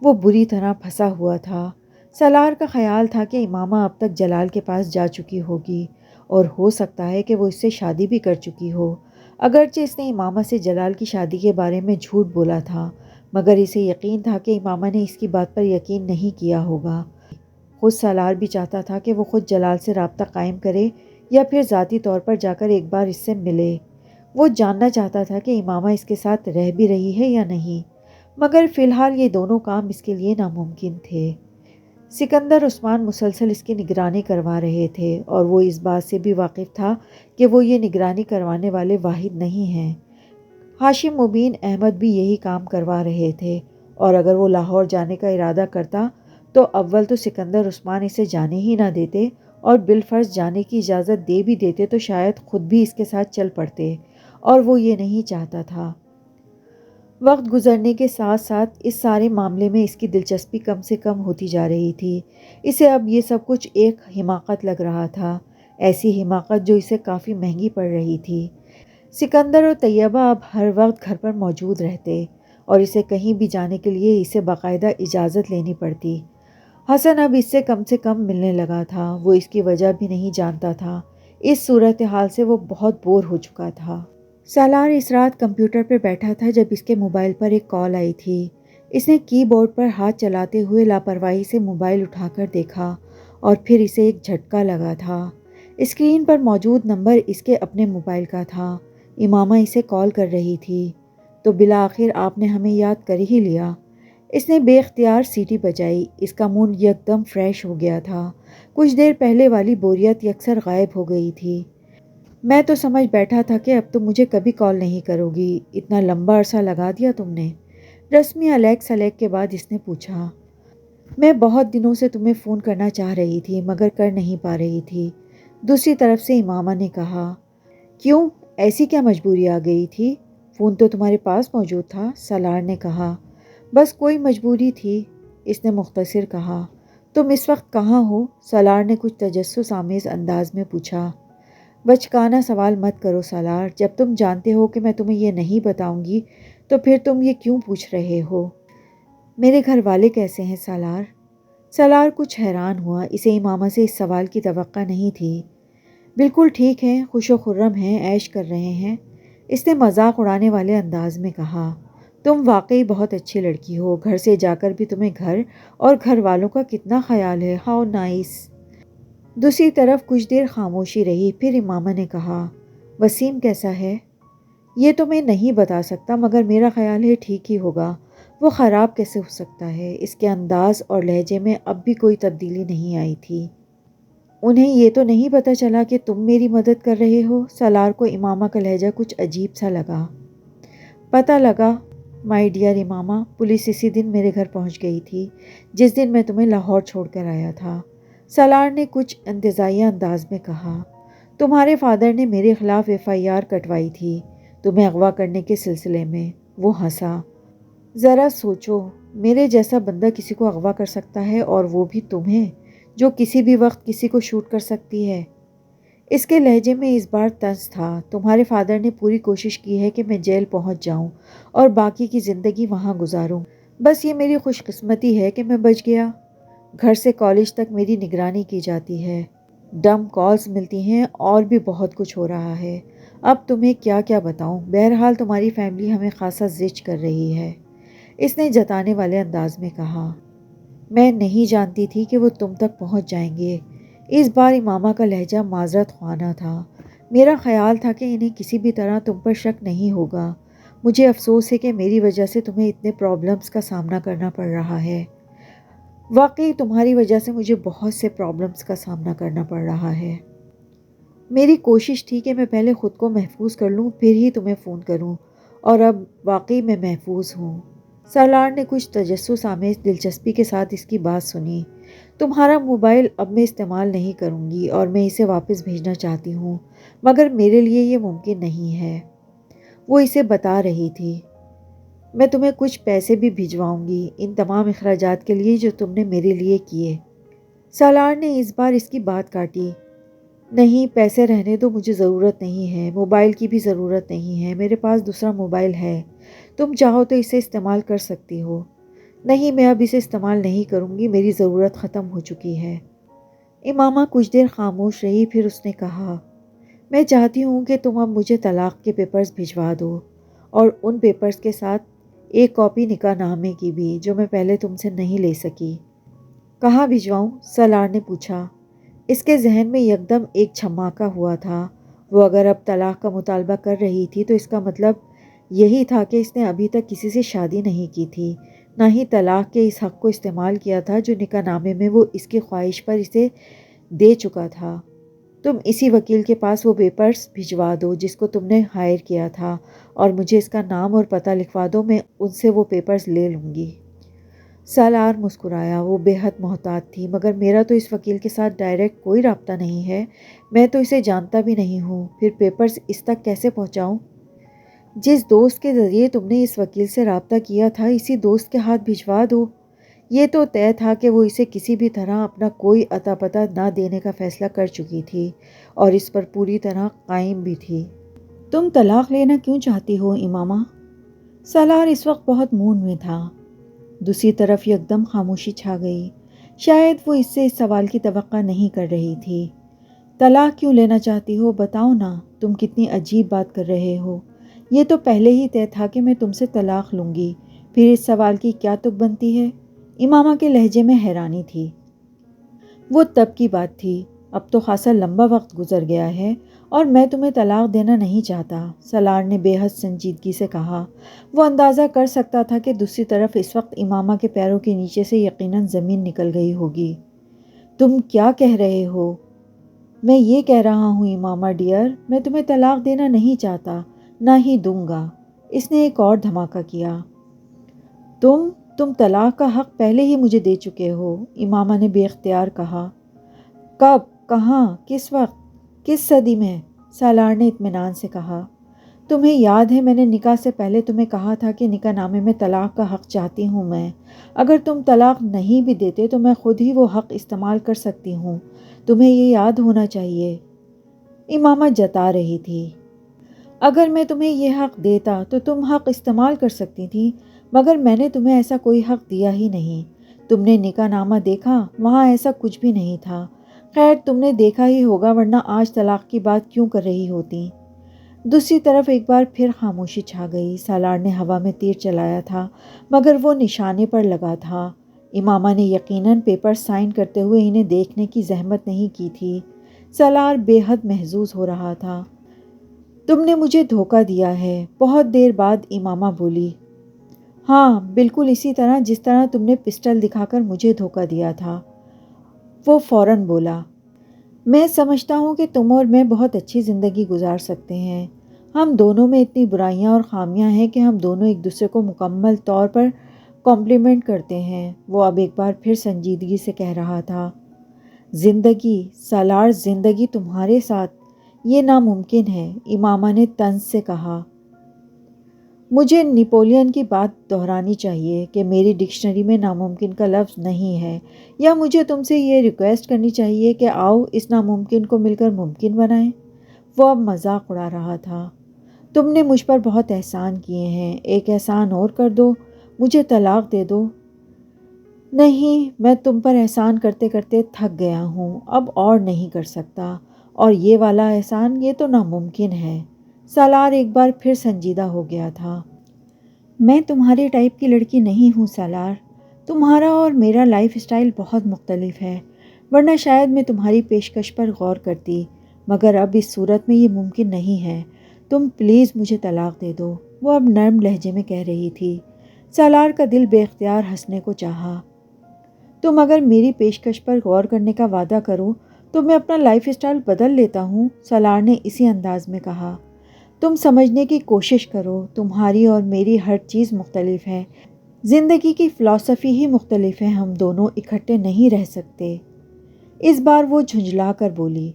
Speaker 1: وہ بری طرح پھنسا ہوا تھا۔ سالار کا خیال تھا کہ امامہ اب تک جلال کے پاس جا چکی ہوگی اور ہو سکتا ہے کہ وہ اس سے شادی بھی کر چکی ہو، اگرچہ اس نے امامہ سے جلال کی شادی کے بارے میں جھوٹ بولا تھا، مگر اسے یقین تھا کہ امامہ نے اس کی بات پر یقین نہیں کیا ہوگا۔ خود سالار بھی چاہتا تھا کہ وہ خود جلال سے رابطہ قائم کرے یا پھر ذاتی طور پر جا کر ایک بار اس سے ملے۔ وہ جاننا چاہتا تھا کہ امامہ اس کے ساتھ رہ بھی رہی ہے یا نہیں، مگر فی الحال یہ دونوں کام اس کے لیے ناممکن تھے۔ سکندر عثمان مسلسل اس کی نگرانی کروا رہے تھے اور وہ اس بات سے بھی واقف تھا کہ وہ یہ نگرانی کروانے والے واحد نہیں ہیں۔ ہاشم مبین احمد بھی یہی کام کروا رہے تھے، اور اگر وہ لاہور جانے کا ارادہ کرتا تو اول تو سکندر عثمان اسے جانے ہی نہ دیتے، اور بالفرض جانے کی اجازت دے بھی دیتے تو شاید خود بھی اس کے ساتھ چل پڑتے، اور وہ یہ نہیں چاہتا تھا۔ وقت گزرنے کے ساتھ ساتھ اس سارے معاملے میں اس کی دلچسپی کم سے کم ہوتی جا رہی تھی۔ اسے اب یہ سب کچھ ایک حماقت لگ رہا تھا، ایسی حماقت جو اسے کافی مہنگی پڑ رہی تھی۔ سکندر اور طیبہ اب ہر وقت گھر پر موجود رہتے اور اسے کہیں بھی جانے کے لیے اسے باقاعدہ اجازت لینی پڑتی۔ حسن اب اس سے کم ملنے لگا تھا، وہ اس کی وجہ بھی نہیں جانتا تھا، اس صورتحال سے وہ بہت بور ہو چکا تھا۔ سالار اس رات کمپیوٹر پہ بیٹھا تھا جب اس کے موبائل پر ایک کال آئی تھی۔ اس نے کی بورڈ پر ہاتھ چلاتے ہوئے لاپرواہی سے موبائل اٹھا کر دیکھا اور پھر اسے ایک جھٹکا لگا تھا۔ اسکرین پر موجود نمبر اس کے اپنے موبائل کا تھا۔ امامہ اسے کال کر رہی تھی۔ تو بالآخر آپ نے ہمیں یاد کر ہی لیا۔ اس نے بے اختیار سیٹی بجائی۔ اس کا موڈ یکدم فریش ہو گیا تھا۔ کچھ دیر پہلے والی بوریت یکسر غائب ہو گئی تھی۔ میں تو سمجھ بیٹھا تھا کہ اب تم مجھے کبھی کال نہیں کرو گی، اتنا لمبا عرصہ لگا دیا تم نے۔ رسمی علیک سلیک کے بعد اس نے پوچھا۔ میں بہت دنوں سے تمہیں فون کرنا چاہ رہی تھی مگر کر نہیں پا رہی تھی، دوسری طرف سے امامہ نے کہا۔ کیوں، ایسی کیا مجبوری آ گئی تھی؟ فون تو تمہارے پاس موجود تھا، سالار نے کہا۔ بس کوئی مجبوری تھی، اس نے مختصر کہا۔ تم اس وقت کہاں ہو؟ سالار نے کچھ تجسس آمیز انداز میں پوچھا۔ بچکانہ سوال مت کرو سالار، جب تم جانتے ہو کہ میں تمہیں یہ نہیں بتاؤں گی تو پھر تم یہ کیوں پوچھ رہے ہو؟ میرے گھر والے کیسے ہیں سالار؟ سالار کچھ حیران ہوا، اسے امامہ سے اس سوال کی توقع نہیں تھی۔ بالکل ٹھیک ہیں، خوش و خرم ہیں، عیش کر رہے ہیں، اس نے مذاق اڑانے والے انداز میں کہا۔ تم واقعی بہت اچھی لڑکی ہو، گھر سے جا کر بھی تمہیں گھر اور گھر والوں کا کتنا خیال ہے، ہاؤ نائس۔ دوسری طرف کچھ دیر خاموشی رہی، پھر امامہ نے کہا۔ وسیم کیسا ہے؟ یہ تو میں نہیں بتا سکتا مگر میرا خیال ہے ٹھیک ہی ہوگا، وہ خراب کیسے ہو سکتا ہے؟ اس کے انداز اور لہجے میں اب بھی کوئی تبدیلی نہیں آئی تھی۔ انہیں یہ تو نہیں پتہ چلا کہ تم میری مدد کر رہے ہو؟ سالار کو امامہ کا لہجہ کچھ عجیب سا لگا۔ پتہ لگا مائی ڈیئر امامہ، پولیس اسی دن میرے گھر پہنچ گئی تھی جس دن میں تمہیں لاہور چھوڑ کر آیا تھا، سالار نے کچھ انتزاعی انداز میں کہا۔ تمہارے فادر نے میرے خلاف FIR کٹوائی تھی تمہیں اغوا کرنے کے سلسلے میں۔ وہ ہنسا۔ ذرا سوچو، میرے جیسا بندہ کسی کو اغوا کر سکتا ہے اور وہ بھی تمہیں، جو کسی بھی وقت کسی کو شوٹ کر سکتی ہے۔ اس کے لہجے میں اس بار طنز تھا۔ تمہارے فادر نے پوری کوشش کی ہے کہ میں جیل پہنچ جاؤں اور باقی کی زندگی وہاں گزاروں، بس یہ میری خوش قسمتی ہے کہ میں بچ گیا۔ گھر سے کالج تک میری نگرانی کی جاتی ہے، ڈم کالز ملتی ہیں اور بھی بہت کچھ ہو رہا ہے۔ اب تمہیں کیا کیا بتاؤں، بہرحال تمہاری فیملی ہمیں خاصا زچ کر رہی ہے، اس نے جتانے والے انداز میں کہا۔ میں نہیں جانتی تھی کہ وہ تم تک پہنچ جائیں گے۔ اس بار امامہ کا لہجہ معذرت خوانا تھا۔ میرا خیال تھا کہ انہیں کسی بھی طرح تم پر شک نہیں ہوگا۔ مجھے افسوس ہے کہ میری وجہ سے تمہیں اتنے پرابلمز کا سامنا کرنا پڑ رہا ہے۔ واقعی تمہاری وجہ سے مجھے بہت سے پرابلمز کا سامنا کرنا پڑ رہا ہے۔ میری کوشش تھی کہ میں پہلے خود کو محفوظ کر لوں پھر ہی تمہیں فون کروں، اور اب واقعی میں محفوظ ہوں۔ سالار نے کچھ تجسس آمیز دلچسپی کے ساتھ اس کی بات سنی۔ تمہارا موبائل اب میں استعمال نہیں کروں گی اور میں اسے واپس بھیجنا چاہتی ہوں مگر میرے لیے یہ ممکن نہیں ہے، وہ اسے بتا رہی تھی۔ میں تمہیں کچھ پیسے بھی بھجواؤں گی ان تمام اخراجات کے لیے جو تم نے میرے لیے کیے۔ سالار نے اس بار اس کی بات کاٹی۔ نہیں، پیسے رہنے دو، مجھے ضرورت نہیں ہے، موبائل کی بھی ضرورت نہیں ہے، میرے پاس دوسرا موبائل ہے، تم چاہو تو اسے استعمال کر سکتی ہو۔ نہیں، میں اب اسے استعمال نہیں کروں گی، میری ضرورت ختم ہو چکی ہے۔ امامہ کچھ دیر خاموش رہی، پھر اس نے کہا۔ میں چاہتی ہوں کہ تم اب مجھے طلاق کے پیپرز بھجوا دو اور ان پیپرز کے ساتھ ایک کاپی نکاح نامے کی بھی جو میں پہلے تم سے نہیں لے سکی۔ کہاں بھجواؤں؟ سالار نے پوچھا۔ اس کے ذہن میں یکدم ایک چھماکا ہوا تھا۔ وہ اگر اب طلاق کا مطالبہ کر رہی تھی تو اس کا مطلب یہی تھا کہ اس نے ابھی تک کسی سے شادی نہیں کی تھی، نہ ہی طلاق کے اس حق کو استعمال کیا تھا جو نکاح نامے میں وہ اس کی خواہش پر اسے دے چکا تھا۔ تم اسی وکیل کے پاس وہ پیپرز بھجوا دو جس کو تم نے ہائر کیا تھا اور مجھے اس کا نام اور پتہ لکھوا دو، میں ان سے وہ پیپرز لے لوں گی۔ سالار مسکرایا۔ وہ بے حد محتاط تھی۔ مگر میرا تو اس وکیل کے ساتھ ڈائریکٹ کوئی رابطہ نہیں ہے، میں تو اسے جانتا بھی نہیں ہوں، پھر پیپرز اس تک کیسے پہنچاؤں؟ جس دوست کے ذریعے تم نے اس وکیل سے رابطہ کیا تھا اسی دوست کے ہاتھ بھجوا دو۔ یہ تو طے تھا کہ وہ اسے کسی بھی طرح اپنا کوئی اتا پتہ نہ دینے کا فیصلہ کر چکی تھی اور اس پر پوری طرح قائم بھی تھی۔ تم طلاق لینا کیوں چاہتی ہو امامہ؟ سالار اس وقت بہت موڈ میں تھا۔ دوسری طرف یکدم خاموشی چھا گئی۔ شاید وہ اس سے اس سوال کی توقع نہیں کر رہی تھی۔ طلاق کیوں لینا چاہتی ہو بتاؤ نا، تم کتنی عجیب بات کر رہے ہو۔ یہ تو پہلے ہی طے تھا کہ میں تم سے طلاق لوں گی، پھر اس سوال کی کیا تک بنتی ہے؟ امامہ کے لہجے میں حیرانی تھی۔ وہ تب کی بات تھی، اب تو خاصا لمبا وقت گزر گیا ہے اور میں تمہیں طلاق دینا نہیں چاہتا، سالار نے بے حد سنجیدگی سے کہا۔ وہ اندازہ کر سکتا تھا کہ دوسری طرف اس وقت امامہ کے پیروں کے نیچے سے یقیناً زمین نکل گئی ہوگی۔ تم کیا کہہ رہے ہو؟ میں یہ کہہ رہا ہوں امامہ ڈیئر، میں تمہیں طلاق دینا نہیں چاہتا، نہ ہی دوں گا۔ اس نے ایک اور دھماکہ کیا۔ تم طلاق کا حق پہلے ہی مجھے دے چکے ہو، امامہ نے بے اختیار کہا۔ کب؟ کہاں؟ کس وقت؟ کس صدی میں؟ سالار نے اطمینان سے کہا۔ تمہیں یاد ہے میں نے نکاح سے پہلے تمہیں کہا تھا کہ نکاح نامے میں طلاق کا حق چاہتی ہوں میں۔ اگر تم طلاق نہیں بھی دیتے تو میں خود ہی وہ حق استعمال کر سکتی ہوں، تمہیں یہ یاد ہونا چاہیے۔ امامہ جتا رہی تھی۔ اگر میں تمہیں یہ حق دیتا تو تم حق استعمال کر سکتی تھی، مگر میں نے تمہیں ایسا کوئی حق دیا ہی نہیں۔ تم نے نکاح نامہ دیکھا، وہاں ایسا کچھ بھی نہیں تھا۔ خیر تم نے دیکھا ہی ہوگا ورنہ آج طلاق کی بات کیوں کر رہی ہوتی؟ دوسری طرف ایک بار پھر خاموشی چھا گئی۔ سالار نے ہوا میں تیر چلایا تھا مگر وہ نشانے پر لگا تھا۔ امامہ نے یقیناً پیپر سائن کرتے ہوئے انہیں دیکھنے کی زحمت نہیں کی تھی۔ سالار بے حد محظوظ ہو رہا تھا۔ تم نے مجھے دھوکہ دیا ہے، بہت دیر بعد امامہ بولی۔ ہاں بالکل اسی طرح جس طرح تم نے پسٹل دکھا کر مجھے دھوکہ دیا تھا۔ وہ فوراً بولا۔ میں سمجھتا ہوں کہ تم اور میں بہت اچھی زندگی گزار سکتے ہیں۔ ہم دونوں میں اتنی برائیاں اور خامیاں ہیں کہ ہم دونوں ایک دوسرے کو مکمل طور پر کمپلیمنٹ کرتے ہیں۔ وہ اب ایک بار پھر سنجیدگی سے کہہ رہا تھا۔ زندگی سالار، زندگی تمہارے ساتھ یہ ناممکن ہے، امامہ نے طنز سے کہا۔ مجھے نیپولین کی بات دہرانی چاہیے کہ میری ڈکشنری میں ناممکن کا لفظ نہیں ہے، یا مجھے تم سے یہ ریکویسٹ کرنی چاہیے کہ آؤ اس ناممکن کو مل کر ممکن بنائیں؟ وہ اب مذاق اڑا رہا تھا۔ تم نے مجھ پر بہت احسان کیے ہیں، ایک احسان اور کر دو، مجھے طلاق دے دو۔ نہیں، میں تم پر احسان کرتے کرتے تھک گیا ہوں، اب اور نہیں کر سکتا، اور یہ والا احسان یہ تو ناممکن ہے۔ سالار ایک بار پھر سنجیدہ ہو گیا تھا۔ میں تمہارے ٹائپ کی لڑکی نہیں ہوں سالار، تمہارا اور میرا لائف اسٹائل بہت مختلف ہے، ورنہ شاید میں تمہاری پیشکش پر غور کرتی، مگر اب اس صورت میں یہ ممکن نہیں ہے۔ تم پلیز مجھے طلاق دے دو، وہ اب نرم لہجے میں کہہ رہی تھی۔ سالار کا دل بے اختیار ہنسنے کو چاہا۔ تم اگر میری پیشکش پر غور کرنے کا وعدہ کرو تو میں اپنا لائف اسٹائل بدل لیتا ہوں، سالار نے اسی انداز میں کہا۔ تم سمجھنے کی کوشش کرو، تمہاری اور میری ہر چیز مختلف ہے، زندگی کی فلسفی ہی مختلف ہے، ہم دونوں اکٹھے نہیں رہ سکتے۔ اس بار وہ جھنجھلا کر بولی۔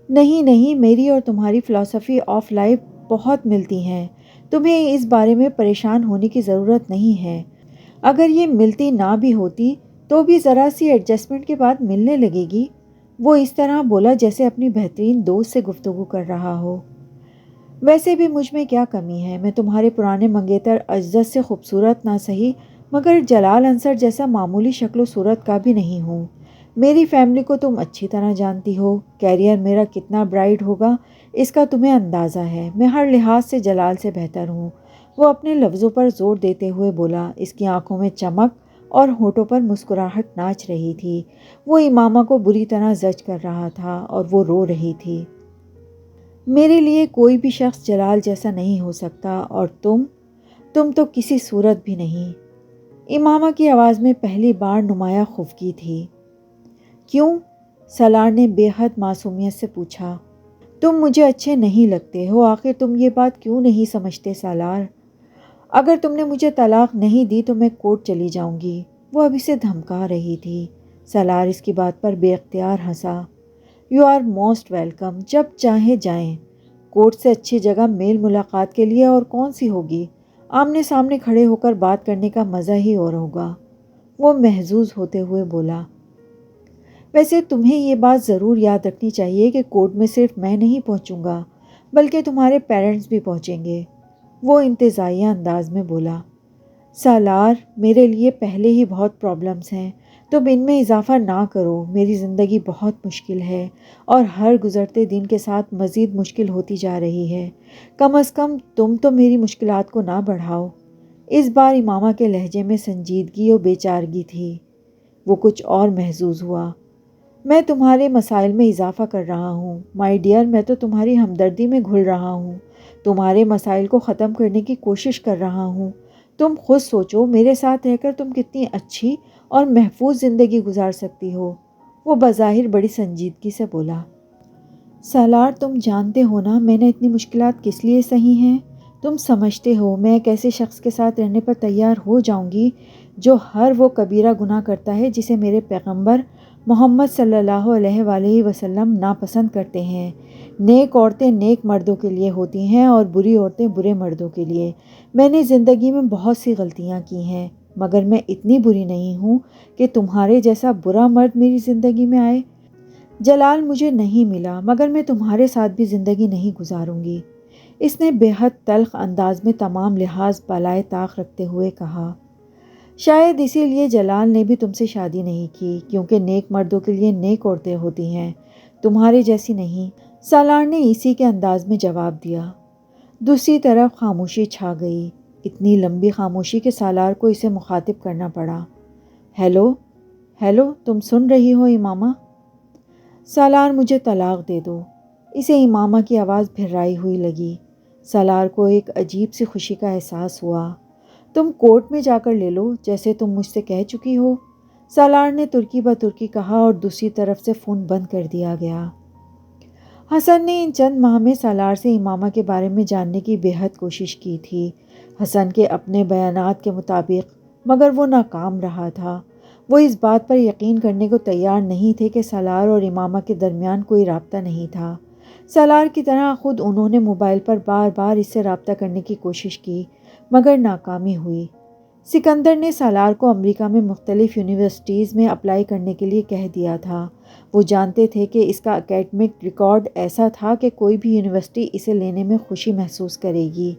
Speaker 1: نہیں، میری اور تمہاری فلسفی آف لائف بہت ملتی ہیں، تمہیں اس بارے میں پریشان ہونے کی ضرورت نہیں ہے۔ اگر یہ ملتی نہ بھی ہوتی تو بھی ذرا سی ایڈجسٹمنٹ کے بعد ملنے لگے گی۔ وہ اس طرح بولا جیسے اپنی بہترین دوست سے گفتگو کر رہا ہو۔ ویسے بھی مجھ میں کیا کمی ہے، میں تمہارے پرانے منگیتر اجداد سے خوبصورت نہ سہی مگر جلال انصر جیسا معمولی شکل و صورت کا بھی نہیں ہوں۔ میری فیملی کو تم اچھی طرح جانتی ہو، کیریئر میرا کتنا برائٹ ہوگا اس کا تمہیں اندازہ ہے، میں ہر لحاظ سے جلال سے بہتر ہوں۔ وہ اپنے لفظوں پر زور دیتے ہوئے بولا، اس کی آنکھوں میں چمک اور ہونٹوں پر مسکراہٹ ناچ رہی تھی۔ وہ امامہ کو بری طرح زج کر رہا تھا اور وہ رو رہی تھی۔ میرے لیے کوئی بھی شخص جلال جیسا نہیں ہو سکتا، اور تم تو کسی صورت بھی نہیں۔ امامہ کی آواز میں پہلی بار نمایاں خفگی تھی۔ کیوں؟ سالار نے بے حد معصومیت سے پوچھا۔ تم مجھے اچھے نہیں لگتے ہو، آخر تم یہ بات کیوں نہیں سمجھتے سالار؟ اگر تم نے مجھے طلاق نہیں دی تو میں کورٹ چلی جاؤں گی، وہ اب اسے دھمکا رہی تھی۔ سالار اس کی بات پر بے اختیار ہنسا۔ یو آر موسٹ ویلکم، جب چاہیں جائیں، کورٹ سے اچھی جگہ میل ملاقات کے لیے اور کون سی ہوگی؟ آمنے سامنے کھڑے ہو کر بات کرنے کا مزہ ہی اور ہوگا، وہ محظوظ ہوتے ہوئے بولا۔ ویسے تمہیں یہ بات ضرور یاد رکھنی چاہیے کہ کورٹ میں صرف میں نہیں پہنچوں گا بلکہ تمہارے پیرنٹس بھی پہنچیں گے، وہ انتزاعیہ انداز میں بولا۔ سالار، میرے لیے پہلے ہی بہت پرابلمز ہیں، تم ان میں اضافہ نہ کرو، میری زندگی بہت مشکل ہے اور ہر گزرتے دن کے ساتھ مزید مشکل ہوتی جا رہی ہے، کم از کم تم تو میری مشکلات کو نہ بڑھاؤ۔ اس بار امامہ کے لہجے میں سنجیدگی اور بے چارگی تھی۔ وہ کچھ اور محظوظ ہوا۔ میں تمہارے مسائل میں اضافہ کر رہا ہوں مائی ڈیئر، میں تو تمہاری ہمدردی میں گھل رہا ہوں، تمہارے مسائل کو ختم کرنے کی کوشش کر رہا ہوں۔ تم خود سوچو میرے ساتھ رہ کر تم کتنی اچھی اور محفوظ زندگی گزار سکتی ہو۔ وہ بظاہر بڑی سنجیدگی سے بولا۔ سالار، تم جانتے ہو نا میں نے اتنی مشکلات کس لیے سہی ہیں؟ تم سمجھتے ہو میں ایک ایسے شخص کے ساتھ رہنے پر تیار ہو جاؤں گی جو ہر وہ کبیرہ گناہ کرتا ہے جسے میرے پیغمبر محمد صلی اللہ علیہ وآلہ وسلم ناپسند کرتے ہیں۔ نیک عورتیں نیک مردوں کے لیے ہوتی ہیں اور بری عورتیں برے مردوں کے لیے۔ میں نے زندگی میں بہت سی غلطیاں کی ہیں، مگر میں اتنی بری نہیں ہوں کہ تمہارے جیسا برا مرد میری زندگی میں آئے۔ جلال مجھے نہیں ملا مگر میں تمہارے ساتھ بھی زندگی نہیں گزاروں گی، اس نے بے حد تلخ انداز میں تمام لحاظ بالائے طاق رکھتے ہوئے کہا۔ شاید اسی لیے جلال نے بھی تم سے شادی نہیں کی، کیونکہ نیک مردوں کے لیے نیک عورتیں ہوتی ہیں، تمہارے جیسی نہیں، سالار نے اسی کے انداز میں جواب دیا۔ دوسری طرف خاموشی چھا گئی، اتنی لمبی خاموشی کہ سالار کو اسے مخاطب کرنا پڑا۔ ہیلو ہیلو، تم سن رہی ہو امامہ؟ سالار، مجھے طلاق دے دو۔ اسے امامہ کی آواز بھررائی ہوئی لگی۔ سالار کو ایک عجیب سی خوشی کا احساس ہوا۔ تم کورٹ میں جا کر لے لو جیسے تم مجھ سے کہہ چکی ہو، سالار نے ترکی بہ ترکی کہا اور دوسری طرف سے فون بند کر دیا گیا۔ حسن نے ان چند ماہ میں سالار سے امامہ کے بارے میں جاننے کی بے حد کوشش کی تھی، حسن کے اپنے بیانات کے مطابق، مگر وہ ناکام رہا تھا۔ وہ اس بات پر یقین کرنے کو تیار نہیں تھے کہ سالار اور امامہ کے درمیان کوئی رابطہ نہیں تھا۔ سالار کی طرح خود انہوں نے موبائل پر بار بار اس سے رابطہ کرنے کی کوشش کی، مگر ناکامی ہوئی۔ سکندر نے سالار کو امریکہ میں مختلف یونیورسٹیز میں اپلائی کرنے کے لیے کہہ دیا تھا۔ وہ جانتے تھے کہ اس کا اکیڈمک ریکارڈ ایسا تھا کہ کوئی بھی یونیورسٹی اسے لینے میں خوشی محسوس کرے گی۔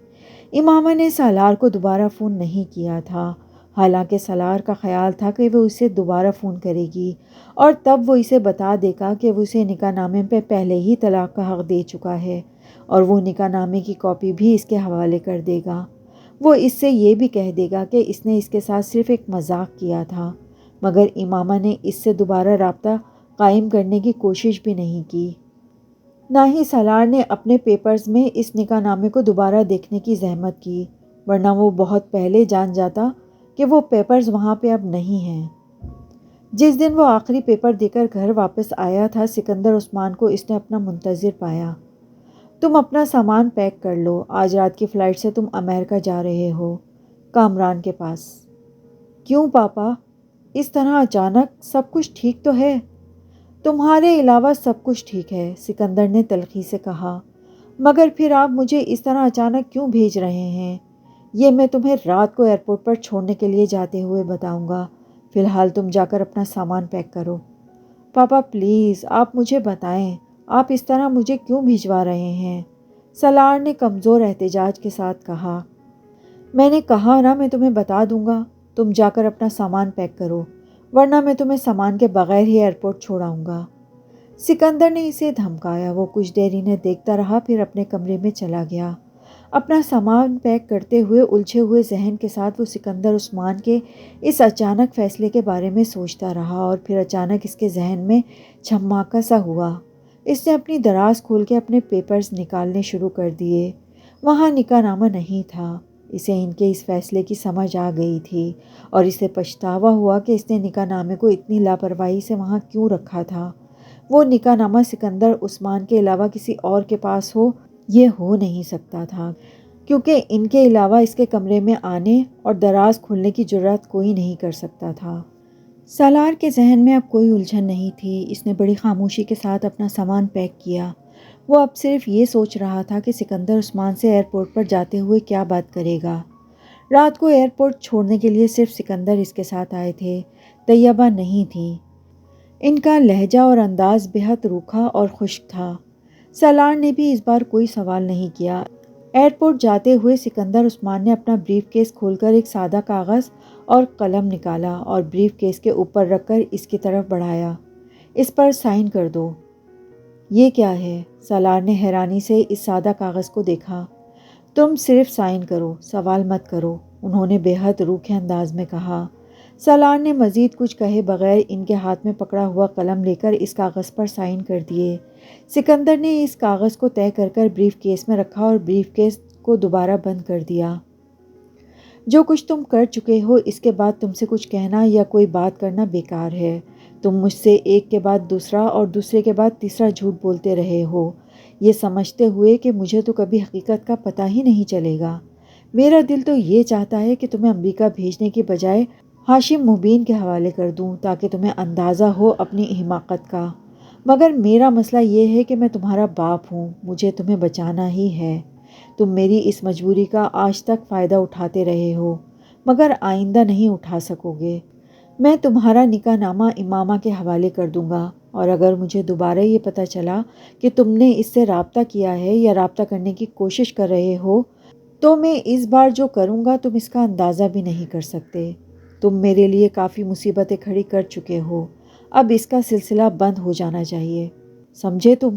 Speaker 1: امامہ نے سالار کو دوبارہ فون نہیں کیا تھا، حالانکہ سالار کا خیال تھا کہ وہ اسے دوبارہ فون کرے گی اور تب وہ اسے بتا دے گا کہ وہ اسے نکاح نامے پہ پہلے ہی طلاق کا حق دے چکا ہے اور وہ نکاح نامے کی کاپی بھی اس کے حوالے کر دے گا۔ وہ اس سے یہ بھی کہہ دے گا کہ اس نے اس کے ساتھ صرف ایک مذاق کیا تھا، مگر امامہ نے اس سے دوبارہ رابطہ قائم کرنے کی کوشش بھی نہیں کی۔ نہ ہی سالار نے اپنے پیپرز میں اس نکاح نامے کو دوبارہ دیکھنے کی زحمت کی، ورنہ وہ بہت پہلے جان جاتا کہ وہ پیپرز وہاں پہ اب نہیں ہیں۔ جس دن وہ آخری پیپر دے کر گھر واپس آیا تھا، سکندر عثمان کو اس نے اپنا منتظر پایا۔ تم اپنا سامان پیک کر لو، آج رات کی فلائٹ سے تم امریکہ جا رہے ہو، کامران کے پاس۔ کیوں پاپا؟ اس طرح اچانک؟ سب کچھ ٹھیک تو ہے؟ تمہارے علاوہ سب کچھ ٹھیک ہے، سکندر نے تلخی سے کہا، مگر پھر آپ مجھے اس طرح اچانک کیوں بھیج رہے ہیں؟ یہ میں تمہیں رات کو ایئرپورٹ پر چھوڑنے کے لیے جاتے ہوئے بتاؤں گا، فی الحال تم جا کر اپنا سامان پیک کرو۔ پاپا پلیز آپ مجھے بتائیں، آپ اس طرح مجھے کیوں بھجوا رہے ہیں؟ سالار نے کمزور احتجاج کے ساتھ کہا۔ میں نے کہا نا میں تمہیں بتا دوں گا، تم جا کر اپنا سامان پیک کرو، ورنہ میں تمہیں سامان کے بغیر ہی ایئرپورٹ چھوڑاؤں گا۔ سکندر نے اسے دھمکایا۔ وہ کچھ دیر انہیں دیکھتا رہا، پھر اپنے کمرے میں چلا گیا۔ اپنا سامان پیک کرتے ہوئے الجھے ہوئے ذہن کے ساتھ وہ سکندر عثمان کے اس اچانک فیصلے کے بارے میں سوچتا رہا، اور پھر اچانک اس کے ذہن میں چھماکا سا ہوا۔ اس نے اپنی دراز کھول کے اپنے پیپرز نکالنے شروع کر دیے۔ وہاں نکاح نامہ نہیں تھا۔ اسے ان کے اس فیصلے کی سمجھ آ گئی تھی اور اسے پچھتاوا ہوا کہ اس نے نکاح نامے کو اتنی لاپرواہی سے وہاں کیوں رکھا تھا۔ وہ نکاح نامہ سکندر عثمان کے علاوہ کسی اور کے پاس ہو، یہ ہو نہیں سکتا تھا، کیونکہ ان کے علاوہ اس کے کمرے میں آنے اور دراز کھولنے کی جرات کوئی نہیں کر سکتا تھا۔ سالار کے ذہن میں اب کوئی الجھن نہیں تھی۔ اس نے بڑی خاموشی کے ساتھ اپنا سامان پیک کیا۔ وہ اب صرف یہ سوچ رہا تھا کہ سکندر عثمان سے ایئرپورٹ پر جاتے ہوئے کیا بات کرے گا۔ رات کو ایئرپورٹ چھوڑنے کے لیے صرف سکندر اس کے ساتھ آئے تھے، طیبہ نہیں تھی۔ ان کا لہجہ اور انداز بے حد روکھا اور خشک تھا۔ سالار نے بھی اس بار کوئی سوال نہیں کیا۔ ایئرپورٹ جاتے ہوئے سکندر عثمان نے اپنا بریف کیس کھول کر ایک سادہ کاغذ اور قلم نکالا اور بریف کیس کے اوپر رکھ کر اس کی طرف بڑھایا۔ اس پر سائن کر دو۔ یہ کیا ہے؟ سالار نے حیرانی سے اس سادہ کاغذ کو دیکھا۔ تم صرف سائن کرو، سوال مت کرو، انہوں نے بے حد روکھے انداز میں کہا۔ سالار نے مزید کچھ کہے بغیر ان کے ہاتھ میں پکڑا ہوا قلم لے کر اس کاغذ پر سائن کر دیے۔ سکندر نے اس کاغذ کو طے کر کر بریف کیس میں رکھا اور بریف کیس کو دوبارہ بند کر دیا۔ جو کچھ تم کر چکے ہو اس کے بعد تم سے کچھ کہنا یا کوئی بات کرنا بیکار ہے۔ تم مجھ سے ایک کے بعد دوسرا اور دوسرے کے بعد تیسرا جھوٹ بولتے رہے ہو، یہ سمجھتے ہوئے کہ مجھے تو کبھی حقیقت کا پتہ ہی نہیں چلے گا۔ میرا دل تو یہ چاہتا ہے کہ تمہیں امریکہ بھیجنے کی بجائے ہاشم مبین کے حوالے کر دوں تاکہ تمہیں اندازہ ہو اپنی حماقت کا، مگر میرا مسئلہ یہ ہے کہ میں تمہارا باپ ہوں، مجھے تمہیں بچانا ہی ہے۔ تم میری اس مجبوری کا آج تک فائدہ اٹھاتے رہے ہو، مگر آئندہ نہیں اٹھا سکو گے۔ میں تمہارا نکاح نامہ امامہ کے حوالے کر دوں گا، اور اگر مجھے دوبارہ یہ پتہ چلا کہ تم نے اس سے رابطہ کیا ہے یا رابطہ کرنے کی کوشش کر رہے ہو تو میں اس بار جو کروں گا تم اس کا اندازہ بھی نہیں کر سکتے۔ تم میرے لیے کافی مصیبتیں کھڑی کر چکے ہو، اب اس کا سلسلہ بند ہو جانا چاہیے، سمجھے تم؟